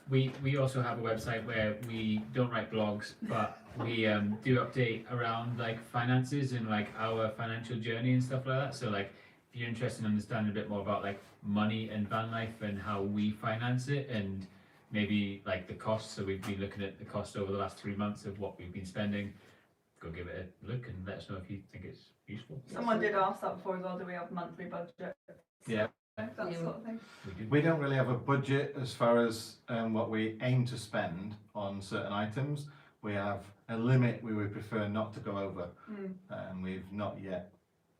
We also have a website where we don't write blogs, but we do update around like finances and like our financial journey and stuff like that. So like if you're interested in understanding a bit more about like money and van life and how we finance it and maybe like the cost, so we've been looking at the cost over the last 3 months of what we've been spending, go give it a look and let us know if you think it's useful. Someone did ask that before as well. Do we have monthly budget? Yeah. That sort of thing. We don't really have a budget as far as what we aim to spend on certain items. We have a limit we would prefer not to go over. And we've not yet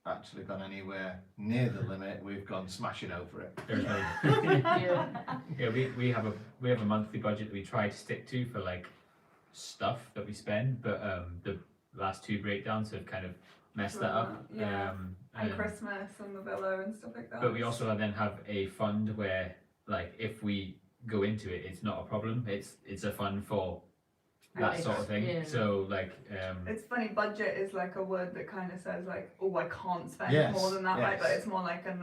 actually gone anywhere near the limit. We've gone smashing over it. There's no Yeah. yeah, we have a monthly budget that we try to stick to for like stuff that we spend, but the last 2 breakdowns have kind of messed that up. Yeah. And and- Christmas and the villa and stuff like that. But we also then have a fund where, like, if we go into it, it's not a problem. It's a fund for that Right. sort of thing. Yeah. So like, It's funny, budget is like a word that kind of says like, oh, I can't spend Yes, more than that, right? yes. But it's more like an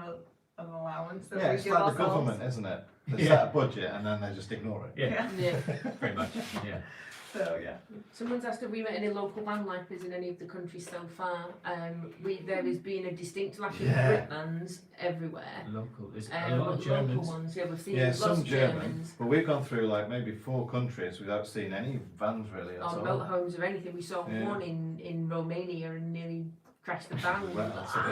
allowance that Yeah, we it's give like the ourselves. government, isn't it? They Yeah. set a budget and then they just ignore it. yeah, Yeah. pretty much. Yeah. So yeah. Someone's asked if we met any local van lifers in any of the countries so far. There has been a distinct lack of Yeah. Britmans everywhere. Local. There's a lot of Local Germans. ones, yeah, we've seen Yeah, lots some of German. Germans. But we've gone through like maybe 4 countries without seeing any vans really at On all. motorhomes or anything. We saw Yeah. one in Romania and nearly crash the van. Well, that's what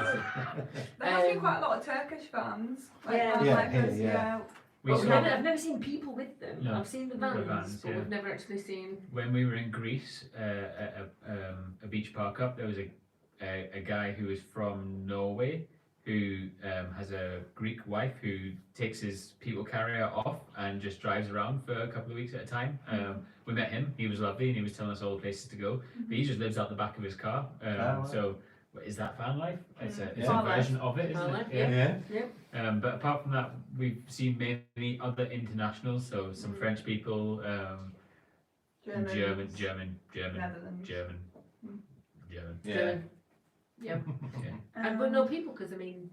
There has been Um, quite a lot of Turkish vans. Like Yeah. van Yeah, lifers, here, yeah. We But saw, I've never seen people with them. No, I've seen the the vans, vans, but yeah. we've never actually seen. when we were in Greece, at a beach park up, there was a guy who was from Norway who has a Greek wife who takes his people carrier off and just drives around for a couple of weeks at a time. We met him, he was lovely and he was telling us all the places to go, but he just lives out the back of his car. right. So is that van life? It's a Yeah. version of it, isn't Van it? life, Yeah. But apart from that, we've seen many other internationals, so some French people, Germans, German, Netherlands. German. Yeah. German. Yeah. But Um, no people, because I mean,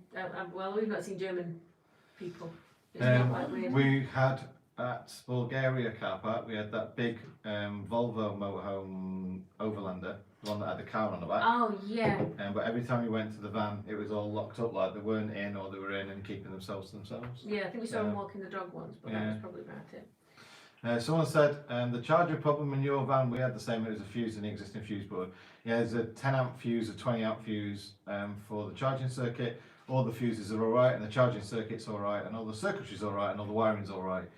well, we've not seen German people. It's not like weird. We had at Bulgaria car park, we had that big Volvo motorhome Overlander, the one that had the car on the back. Oh yeah. But every time we went to the van, it was all locked up, like they weren't in or they were in and keeping themselves to themselves. Yeah, I think we saw him Yeah. walking the dog once, but that Yeah. was probably about it. Someone said the charger problem in your van, we had the same, it was a fuse in the existing fuse board. Yeah, there's a 10 amp fuse, a 20 amp fuse for the charging circuit. All the fuses are alright and the charging circuit's alright and all the circuitry's alright and all the wiring's alright.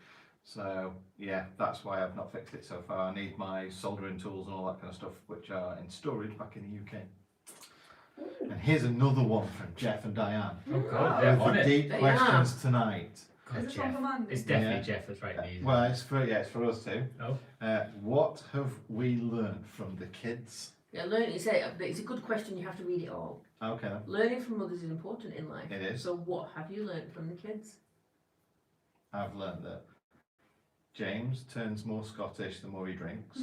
So yeah, that's why I've not fixed it so far. I need my soldering tools and all that kind of stuff, which are in storage back in the UK. And here's another one from Jeff and Diane. Oh God, they're With on the it. deep They questions tonight. God, Is this one Jeff. for Mandy? It's definitely Yeah. Jeff that's writing these. Well, it's for us too. Oh. What have we learned from the kids? Yeah, learning. It's a good question. You have to read it all. Okay then. Learning from others is important in life. It is. So what have you learned from the kids? I've learned that James turns more Scottish the more he drinks.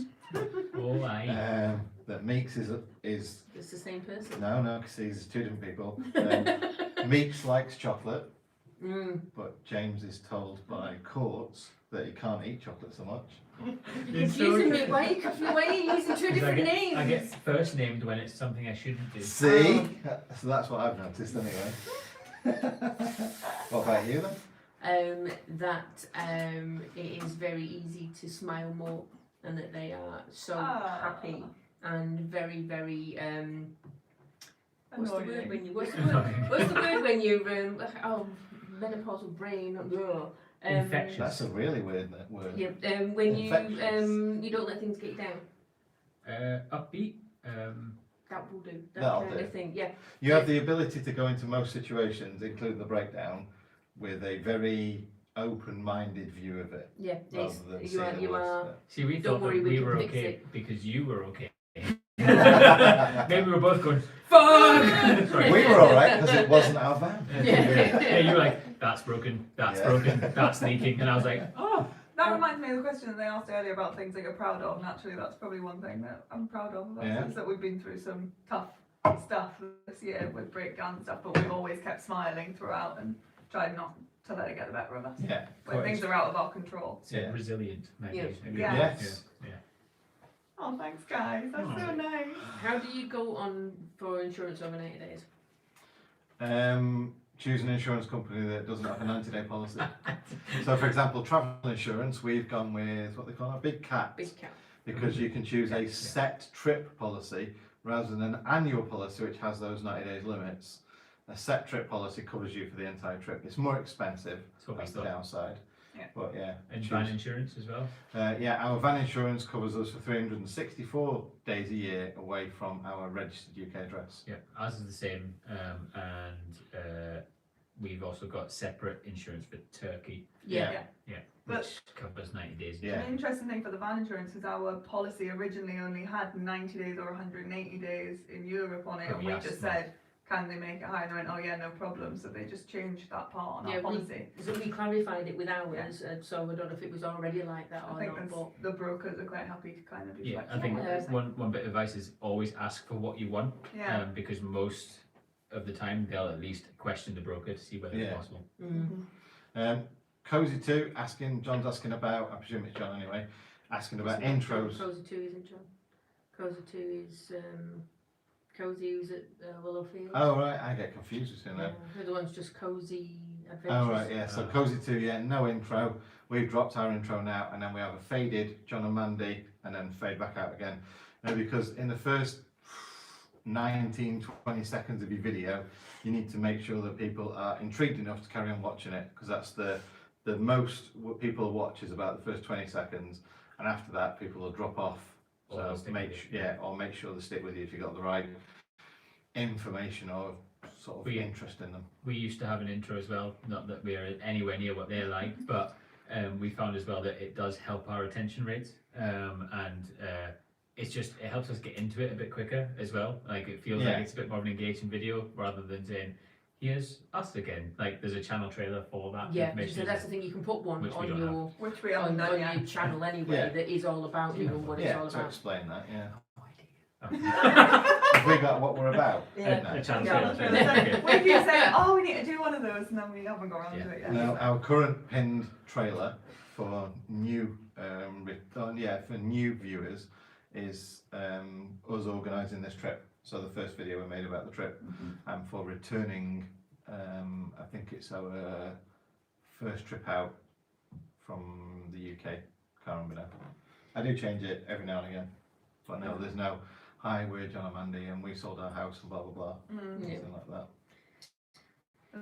Oh, aye. That Meeks is It's the same person. no, because he's two different people. Meeks likes chocolate, Mm. but James is told by courts that he can't eat chocolate so much. You're It's so confusing me. good. Why are you using two 'Cause different names? I get first named when it's something I shouldn't do. See, so that's what I've noticed anyway. What about you then? That it is very easy to smile more, and that they are so Ah. happy and very, very. What's the word Annoying. when you? What's the word? What's the word when you? Menopausal brain. Infectious. That's a really weird word. Yeah. When you Infectious. you don't let things get you down. Upbeat. That will do. That That'll kind do. of thing. Yeah. You have the ability to go into most situations, including the breakdown, with a very open-minded view of it, Yeah. rather It's, than you seeing are. the You worst are. of it. See, we Don't thought worry, that we we can were fix okay it. because you were okay. Maybe we were both going, fuck! Sorry. We were alright because it wasn't our van. Yeah, you were like, that's broken, that's Yeah. broken, that's leaking. And I was like, oh. That reminds me of the question that they asked earlier about things that you're proud of. Naturally, that's probably one thing that I'm proud of. Yeah. Is that we've been through some tough stuff this year with breakdowns and stuff, but we've always kept smiling throughout and tried not to let it get the better of us. Yeah. When things are out of our control. Yeah. Resilient, maybe. Yeah. Maybe. Yeah. Yes. Yeah. Oh, thanks, guys. That's so nice. How do you go on for insurance over 90 days? Choose an insurance company that doesn't have a 90-day policy. So, for example, travel insurance, we've gone with what they call a big cat, Big cap. because you can choose a set trip policy rather than an annual policy, which has those 90 days limits. A set trip policy covers you for the entire trip. It's more expensive. That's what we That's the thought. downside. Yeah. But yeah. And choose- van insurance as well. Yeah, our van insurance covers us for 364 days a year away from our registered UK address. Yeah, ours is the same. And we've also got separate insurance for Turkey, Yeah. Yeah. But- which covers 90 days. Yeah. The interesting thing for the van insurance is our policy originally only had 90 days or 180 days in Europe on it, But and we we asked just them. said, can they make it higher? And they went, oh yeah, no problem. So they just changed that part on Yeah, our policy. So we clarified it with ours, so I don't know if it was already like that I or think not. But the brokers are quite happy to kind of do Yeah, I flexible think ones. one bit of advice is always ask for what you want, Yeah. because most of the time they'll at least question the broker to see whether Yeah. it's possible. Cozy 2 John's asking about, I presume it's John anyway, asking about intros. Cozy 2 isn't John. Cozy 2 is Cozy, who's at Willowfield. Oh right, I get confused between Yeah, them. the other one's just Cozy Adventures. Oh right, yeah, so Cozy 2, yeah, no intro. We've dropped our intro now, and then we have a faded John and Mandy, and then fade back out again. Because in the first 19, 20 seconds of your video, you need to make sure that people are intrigued enough to carry on watching it, because that's the most what people watch is about the first 20 seconds, and after that people will drop off. Or they'll So stick make with sure, or make sure they stick with you if you've got the right information or sort of interest in them. We used to have an intro as well, not that we're anywhere near what they're like, but we found as well that it does help our attention rates, and it helps us get into it a bit quicker as well. Like it feels like it's a bit more of an engaging video rather than saying, here's us again. Like there's a channel trailer for that Yeah, information. so that's the thing, you can put one Which we on don't your Which we haven't done yet. channel anyway that is all about you and what it's all to about. explain that, yeah. Oh. Have we got what we're about? Yeah. A channel Yeah, trailer. that's right. We keep saying, oh, we need to do one of those, and then we haven't got around to it yet. Now, our current pinned trailer for new, for new viewers is us organising this trip. So the first video we made about the trip, and for returning, I think it's our first trip out from the UK. Can't remember now. I do change it every now and again, but no, there's no, hi, we're John and Mandy and we sold our house and blah blah blah, something like that.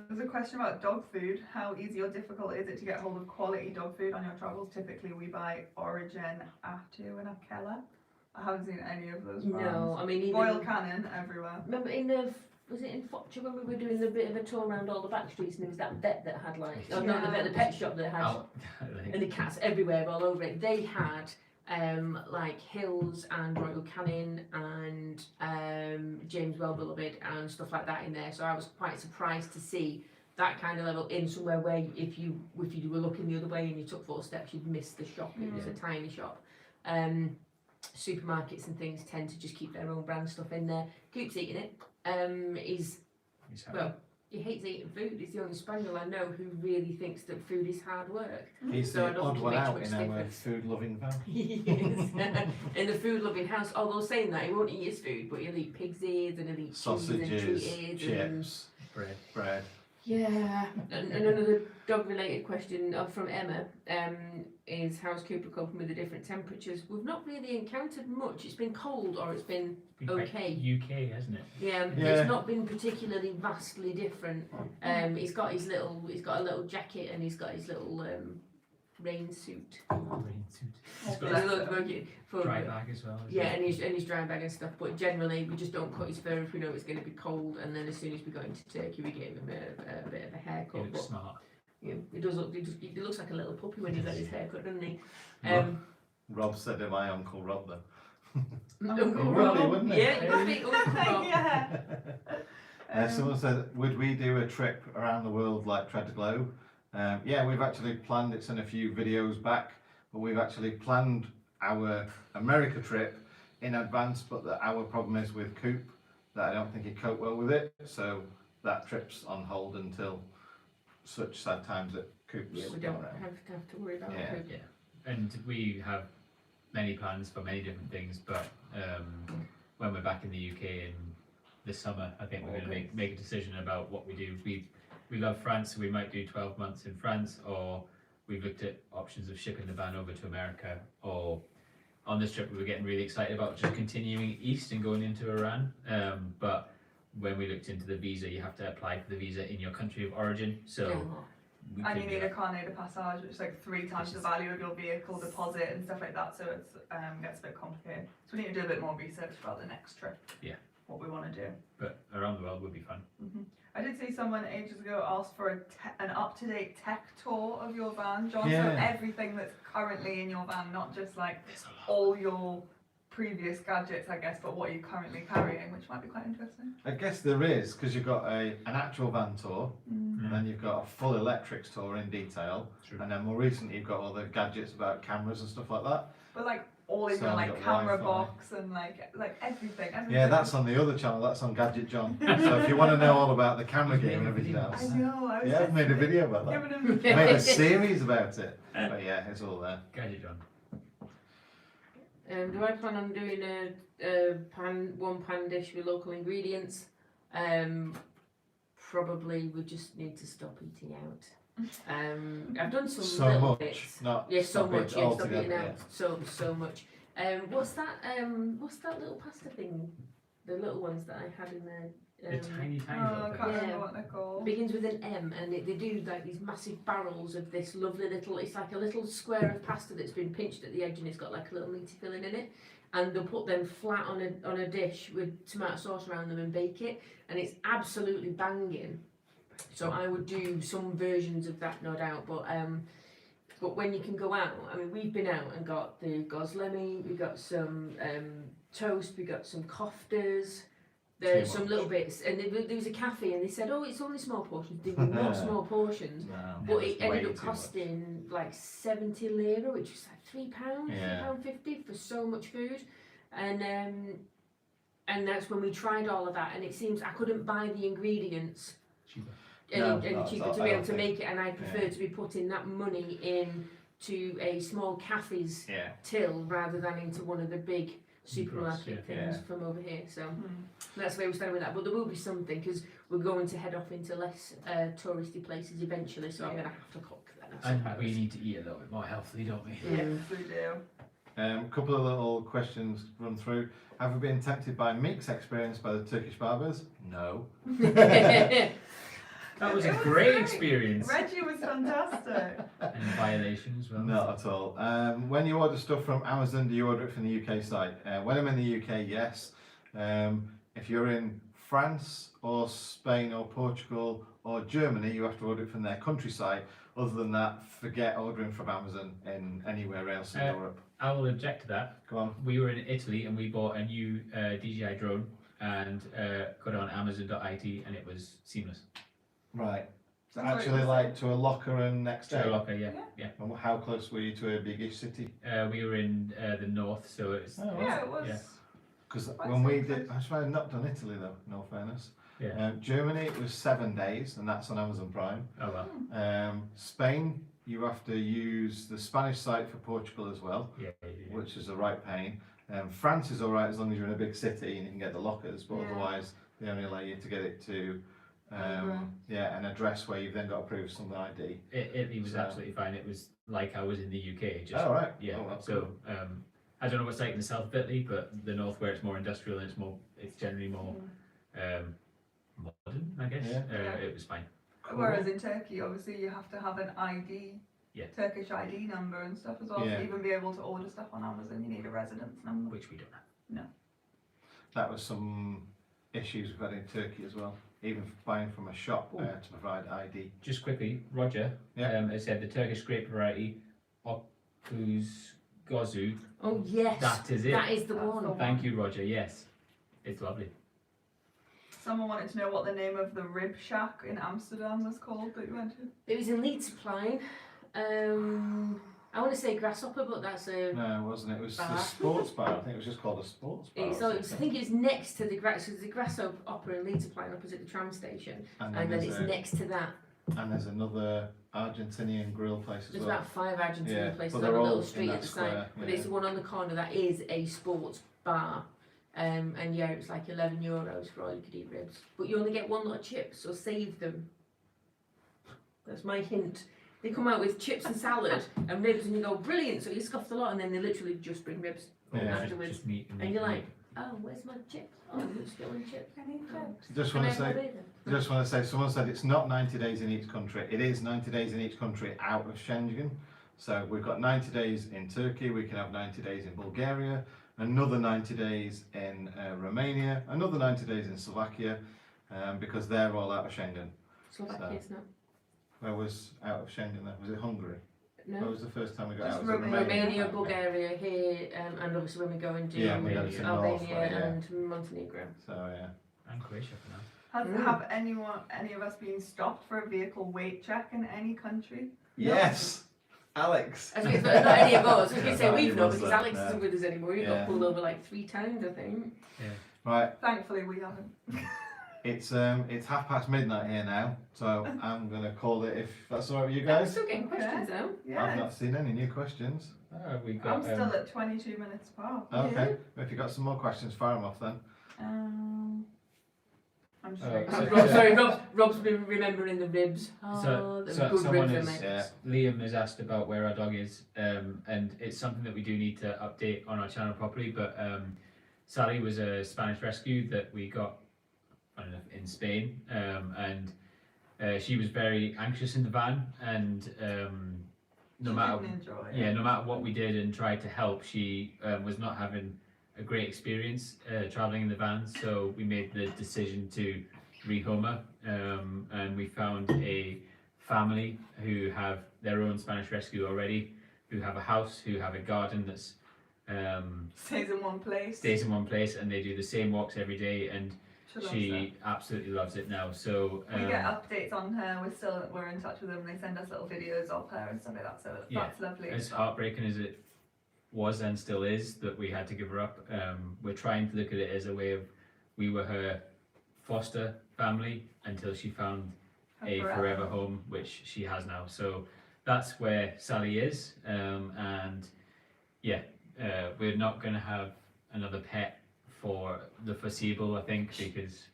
There's a question about dog food. How easy or difficult is it to get hold of quality dog food on your travels? Typically we buy Origin, Atu and Akela. I haven't seen any of those brands. No, I mean even Royal Canin everywhere. remember in the was it in Fotcher when we were doing a bit of a tour around all the back streets and there was that vet that had like the pet shop that had and the cats everywhere all over it. They had like Hills and Royal Canin and James Well Beloved and stuff like that in there. So I was quite surprised to see that kind of level in somewhere where if you were looking the other way and you took 4 steps you'd miss the shop. It was a tiny shop. Supermarkets and things tend to just keep their own brand stuff in there. Coop's eating it. He hates eating food. He's the only spaniel I know who really thinks that food is hard work. He's So I the don't odd think it one makes out much in our difference. food-loving van. He is. In the food-loving house, although saying that, he won't eat his food, but he'll eat pig's ears and he'll eat Sausages, cheese and treaties and chips, bread. yeah. And another dog-related question from Emma is how's Cooper coping with the different temperatures? We've not really encountered much. It's been cold or it's been okay. UK, hasn't it? Yeah, Yeah. it's not been particularly vastly different. He's got a little jacket and he's got his little rain suit. Rain suit. He's There's got a a little bucket for dry bag as well. yeah, and his dry bag and stuff. But generally, we just don't cut his fur if we know it's going to be cold. And then as soon as we go into Turkey, we give him a bit of a He haircut. looks But smart. yeah, he does look. He looks like a little puppy when he's had his haircut, doesn't he? Rob said to my Uncle Rob then. Uncle It would Rob. be, wouldn't it? Yeah, you would be Uncle Rob. Yeah. Someone said, would we do a trip around the world like Tread the Globe? Yeah, we've actually planned, it's in a few videos back, but we've actually planned our America trip in advance, but our problem is with Coop, that I don't think he'd cope well with it, so that trip's on hold until such sad times that Coop's Yeah, we don't around. have to worry about Yeah. Coop. Yeah, and we have many plans for many different things, but when we're back in the UK in the summer, I think we're going to make a decision about what we do. We love France, so we might do 12 months in France, or we've looked at options of shipping the van over to America, or on this trip we were getting really excited about just continuing east and going into Iran, but when we looked into the visa, you have to apply for the visa in your country of origin, so we And you couldn't do need a that. carnet de passage, which is like 3 times the value of your vehicle deposit and stuff like that, so it's gets a bit complicated. So we need to do a bit more research about the next trip. Yeah. What we want to do. But around the world would be fun. I did see someone ages ago ask for an up-to-date tech tour of your van, John. Yeah. So everything that's currently in your van, not just like all your previous gadgets, I guess, but what you're currently carrying, which might be quite interesting. I guess there is, because you've got an actual van tour, and then you've got a full electrics tour in detail, True. and then more recently you've got all the gadgets about cameras and stuff like that. But like all in So your you've like got camera Wi-Fi. box and like everything. Yeah, that's on the other channel, that's on Gadget John. So if you want to know all about the camera game and everything I else, know. I was yeah, I've just made a video about that. giving him. I made a series about it. But yeah, it's all there. Gadget John. Do I plan on doing one pan dish with local ingredients? Probably we just need to stop eating out. I've done some So little much, bits. not Yeah, so stop it much. Yeah, stop altogether, eating out yeah. so much. What's that little pasta thing? the little ones that I had in there. The tiny, tiny Oh, I little can't things. remember Yeah. what they're called. Begins with an M, and they do like these massive barrels of this lovely little. It's like a little square of pasta that's been pinched at the edge, and it's got like a little meaty filling in it. And they'll put them flat on a dish with tomato sauce around them and bake it, and it's absolutely banging. So I would do some versions of that, no doubt. But when you can go out, I mean, we've been out and got the gozlemi, we got some toast, we got some koftas. There's Too some much. little bits, and there was a cafe, and they said, "Oh, it's only small portions." They were not small portions, No. but it's it ended way up too much. costing like 70 lira, which was like £3, Yeah. £3.50 for so much food, and that's when we tried all of that, and it seems I couldn't buy the ingredients Cheaper. No, any not cheaper at to all, be I able to don't make it, and I prefer Yeah. to be putting that money in to a small cafe's Yeah. till rather than into one of the big supermarket yeah. things Yeah. from over here. So Hmm. that's where we're starting with that. But there will be something because we're going to head off into less touristy places eventually. So I'm Yeah. going to have to cook then. I And suppose. we need to eat a little bit more healthily, don't we? Mm. Yes, we do. Couple of little questions run through. Have you been tempted by Meek's experience by the Turkish barbers? No. That was a It was great great. experience. Reggie was fantastic. And violation as well. Not at all. When you order stuff from Amazon, do you order it from the UK site? When I'm in the UK, yes. If you're in France or Spain or Portugal or Germany, you have to order it from their country site. Other than that, forget ordering from Amazon in anywhere else in Europe. I will object to that. Go on. We were in Italy and we bought a new DJI drone and got it on Amazon.it and it was seamless. Right. So That's what actually, it was. like to a locker and next day. Locker, yeah, yeah. And how close were you to a biggish city? We were in the north, so it's Oh, Yeah, it was. Yeah. Because Quite when we safe, did, I've not done Italy though. In all fairness. Yeah. Germany, it was 7 days, and that's on Amazon Prime. Oh well. Spain, you have to use the Spanish site for Portugal as well, Yeah. which is a right pain. France is all right as long as you're in a big city and you can get the lockers, but Yeah. otherwise they only allow you to get it to Address. an address where you've then got to prove some ID. It was So- absolutely fine. It was like I was in the UK. Just Oh, right. yeah. Oh, that's so I don't know what's like in the south of Italy, but the north where it's more industrial and it's generally more modern, I guess. Yeah. It was fine. Whereas in Turkey, obviously, you have to have an ID, Yeah. Turkish ID number and stuff as well. Yeah. To even be able to order stuff on Amazon, you need a residence number. Which we don't have. That was some issues we've had in Turkey as well, even buying from a shop to provide ID. Just quickly, Roger Yeah. has said the Turkish grape variety Okuz Gozu. Oh yes, That is it. That is the That's one. the one. Thank you, Roger. Yes, it's lovely. Someone wanted to know what the name of the rib shack in Amsterdam was called that you went to. It was in Lead Supply. I want to say Grasshopper, but that's a. No, it wasn't. It was the Bar. sports bar. I think it was just called a sports bar. It's, or I something. think it's next to the Grasshopper in Lead Supply, opposite the tram station, And and then there's it's next to that. and there's another Argentinian grill place as There's well. about 5 Argentinian Yeah, places but on they're a all little in street that at the side, square, but yeah. it's the one on the corner that is a sports bar. And yeah, it was like €11 for all you could eat ribs, but you only get one lot of chips, so save them. That's my hint. They come out with chips and salad and ribs, and you go brilliant. So you scoff the lot, and then they literally just bring ribs Yeah. afterwards. Just meat And you're like, oh, where's my chips? Oh, you're still in chips. I need Oh. chips. Just Can want I to say, have it then? just want to say, someone said it's not 90 days in each country. It is 90 days in each country out of Schengen. So we've got 90 days in Turkey. We can have 90 days in Bulgaria. Another 90 days in Romania. Another 90 days in Slovakia, because they're all out of Schengen. Slovakia's not. Where was out of Schengen then? Was it Hungary? Where No. was the first time we got Just out? Was it Romania, Okay. Bulgaria here, and obviously when we go and do Yeah, we go to the north, Albania right, yeah. and Montenegro. So yeah. And Croatia for now. Have any of us been stopped for a vehicle weight check in any country? Yes, Alex. I was going to say, not any of us. I was going to say Not we've any not of us, because no. Alex isn't with us anymore. He Yeah. got pulled over like 3 times, I think. Right. Thankfully, we haven't. It's midnight here now, so I'm gonna call it if that's all right with you I'm guys. still getting Okay. questions though. I've Yeah. not seen any new questions. We got. I'm still at 22 minutes past. Okay, if you got some more questions, fire them off then. I'm Oh, sure. so- Sorry, Rob's been remembering the ribs. Oh, the good someone ribs are is, made. Yeah. Liam has asked about where our dog is, and it's something that we do need to update on our channel properly. But Sally was a Spanish rescue that we got, I don't know, in Spain, and she was very anxious in the van, and no matter no matter what we did and tried to help, she was not having a great experience traveling in the van. So we made the decision to rehome her, and we found a family who have their own Spanish rescue already, who have a house, who have a garden that's Stays in one place. and they do the same walks every day, and she absolutely loves it now. So we get updates on her. We're in touch with them. They send us little videos of her and stuff like that. So that's lovely. As heartbreaking as it was and still is that we had to give her up, we're trying to look at it as a way of, we were her foster family until she found a forever home, which she has now. So that's where Sally is, and yeah, we're not going to have another pet for the foreseeable, I think, because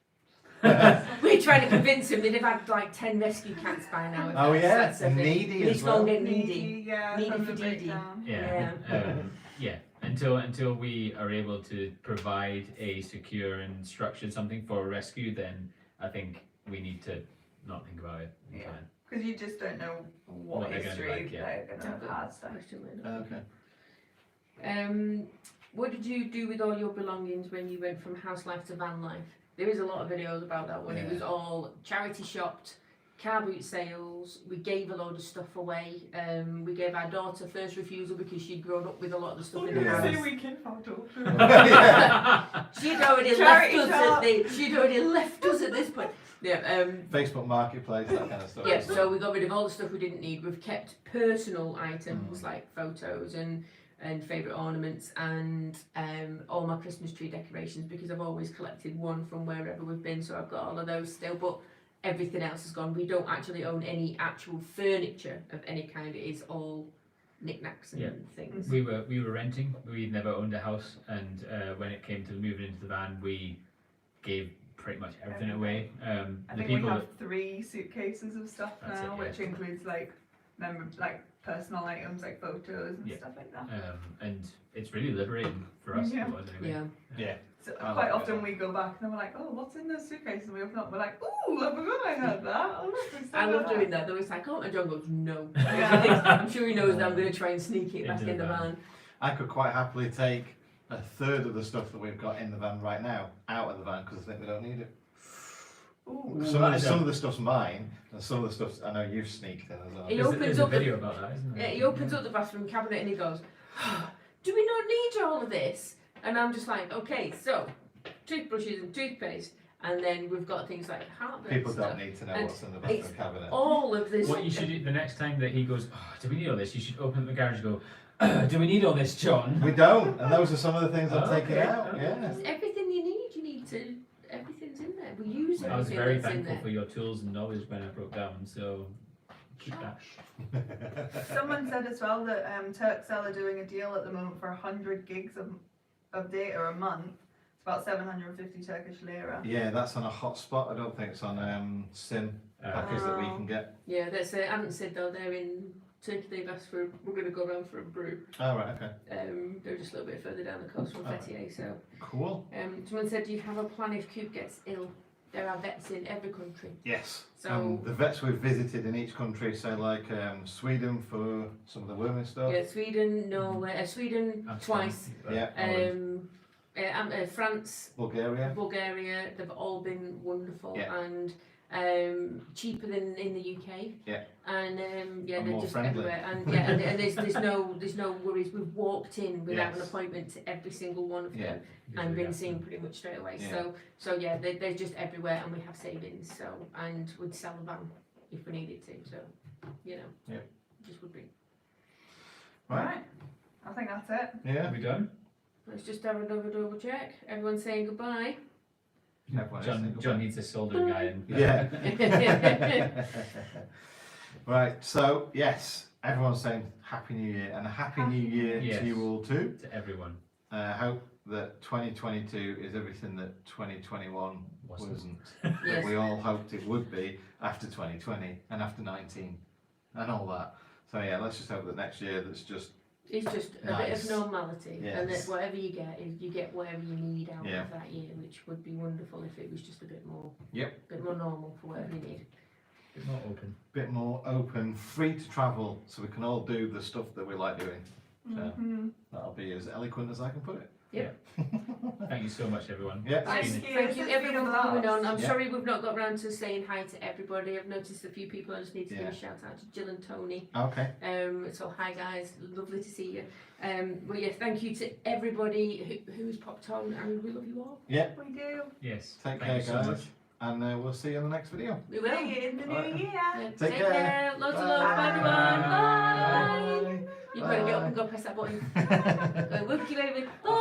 We're trying to convince him they'd have had like 10 rescue cats by now. Oh yeah, That's a thing. needy He's as well. gone get needy. Yeah, Needy from for the Dee Dee. breakdown. yeah, until we are able to provide a secure and structured something for a rescue, then I think we need to not think about it. Yeah. Because you just don't know what What they're gonna history like, yeah. they're going to have had. So. Okay. What did you do with all your belongings when you went from house life to van life? There is a lot of videos about that one. It was all charity shopped, car boot sales. We gave a load of stuff away. We gave our daughter first refusal because she'd grown up with a lot of the stuff in the house. we can photo. She'd already Charity left us shop. she'd already left us at this point. Yeah. Facebook Marketplace, that kind of stuff. Yeah, so we got rid of all the stuff we didn't need. We've kept personal items like photos and favourite ornaments and all my Christmas tree decorations, because I've always collected one from wherever we've been, so I've got all of those still, but everything else is gone. We don't actually own any actual furniture of any kind. It is all knickknacks and things. We were renting. We'd never owned a house, and when it came to moving into the van, we gave pretty much everything away. I The think people we have 3 suitcases of stuff That's now, it, yeah. which includes like personal items like photos and Yeah. stuff like that. and it's really liberating for us. Yeah. it was anyway. Yeah. So I quite like often that. we go back and we're like, oh, what's in those suitcases? And we open up, we're like, ooh, I forgot I had that. Oh, look, we still I have love doing that. Though it's like, oh, and John goes, no. Yeah. I'm sure he knows that I'm going to try and sneak it back Into in the the van. van. I could quite happily take a third of the stuff that we've got in the van right now out of the van because I think we don't need it. Ooh. Some of the stuff's mine, and some of the stuff I know you've sneaked in as well. He There's, opens there's a up the- video about that, isn't there? Yeah, he opens up the bathroom cabinet and he goes, do we not need all of this? And I'm just like, okay, so toothbrushes and toothpaste, and then we've got things like heartburn People stuff. don't need to know And what's in the bathroom it's cabinet. All of this. What you should do the next time that he goes, oh, do we need all this? You should open the garage and go, do we need all this, John? We don't, and those are some of the things I've taken Okay, out. okay. Yeah. It's everything you need to, everything's in there. We use I was everything very that's in thankful there. for your tools and knowledge when I broke down, so keep that. Someone said as well that Turkcell are doing a deal at the moment for 100 gigs of data a month. It's about 750 Turkish lira. Yeah, that's on a hotspot. I don't think it's on SIM package that we can get. Yeah, that's it. I haven't said though, they're in Turkey. They've asked for, we're going to go around for a brew. Oh, right, okay. They're just a little bit further down the coast from Alright. Fethiye, so. Cool. Someone said, do you have a plan if Coop gets ill? There are vets in every country. Yes. So- The vets we've visited in each country, so like Sweden for some of the worming stuff. Yeah, Sweden, Norway, Sweden twice. Yeah. France, Bulgaria. Bulgaria, they've all been wonderful Yeah. and cheaper than in the UK. Yeah. And yeah, And they're more just friendly. everywhere. And yeah, and there's no worries. We've walked in without an Yes. appointment to every single one of Yeah. them and been seen pretty much straight away. Yeah. So yeah, they're just everywhere, and we have savings. So and we'd sell a van if we needed to. So you know, Yeah. just would be. Right. I think that's it. Yeah. Are we done? Let's just have another double check. Everyone's saying goodbye. Everyone is John single. needs a soldering guy in. Yeah. Right, so yes, everyone's saying Happy New Year and a Happy New Year Yes. to you all too. To everyone. Hope that 2022 is everything that 2021 wasn't. That Yes. we all hoped it would be after 2020 and after 19 and all that. So yeah, let's just hope that next year that's just It's just a bit Nice. of normality, and Yes. that whatever you get, you get whatever you need out Yeah. of that year, which would be wonderful if it was just a bit more, Yep. bit more normal for whatever you need. Bit more open. Bit more open, free to travel, so we can all do the stuff that we like doing. So that'll be as eloquent as I can put it. Thank you so much, everyone. Yeah. It's Thank been- you. Thank This you has been a everyone for coming on. I'm Yeah. sorry we've not got round to saying hi to everybody. I've noticed a few people. I just need to give Yeah. a shout out to Jill and Tony. Okay. So hi guys, lovely to see you. But yeah, thank you to everybody who's popped on, and we love you all. Yeah. We do. Yes. Take Thank care, you so guys. much. And we'll see you in the next video. We will. See you in the new Alright. year. Yeah, Take care. Loads of love. Bye everyone. Bye. Bye. You've got to get up and go press that button. Go, wookie baby. Bye.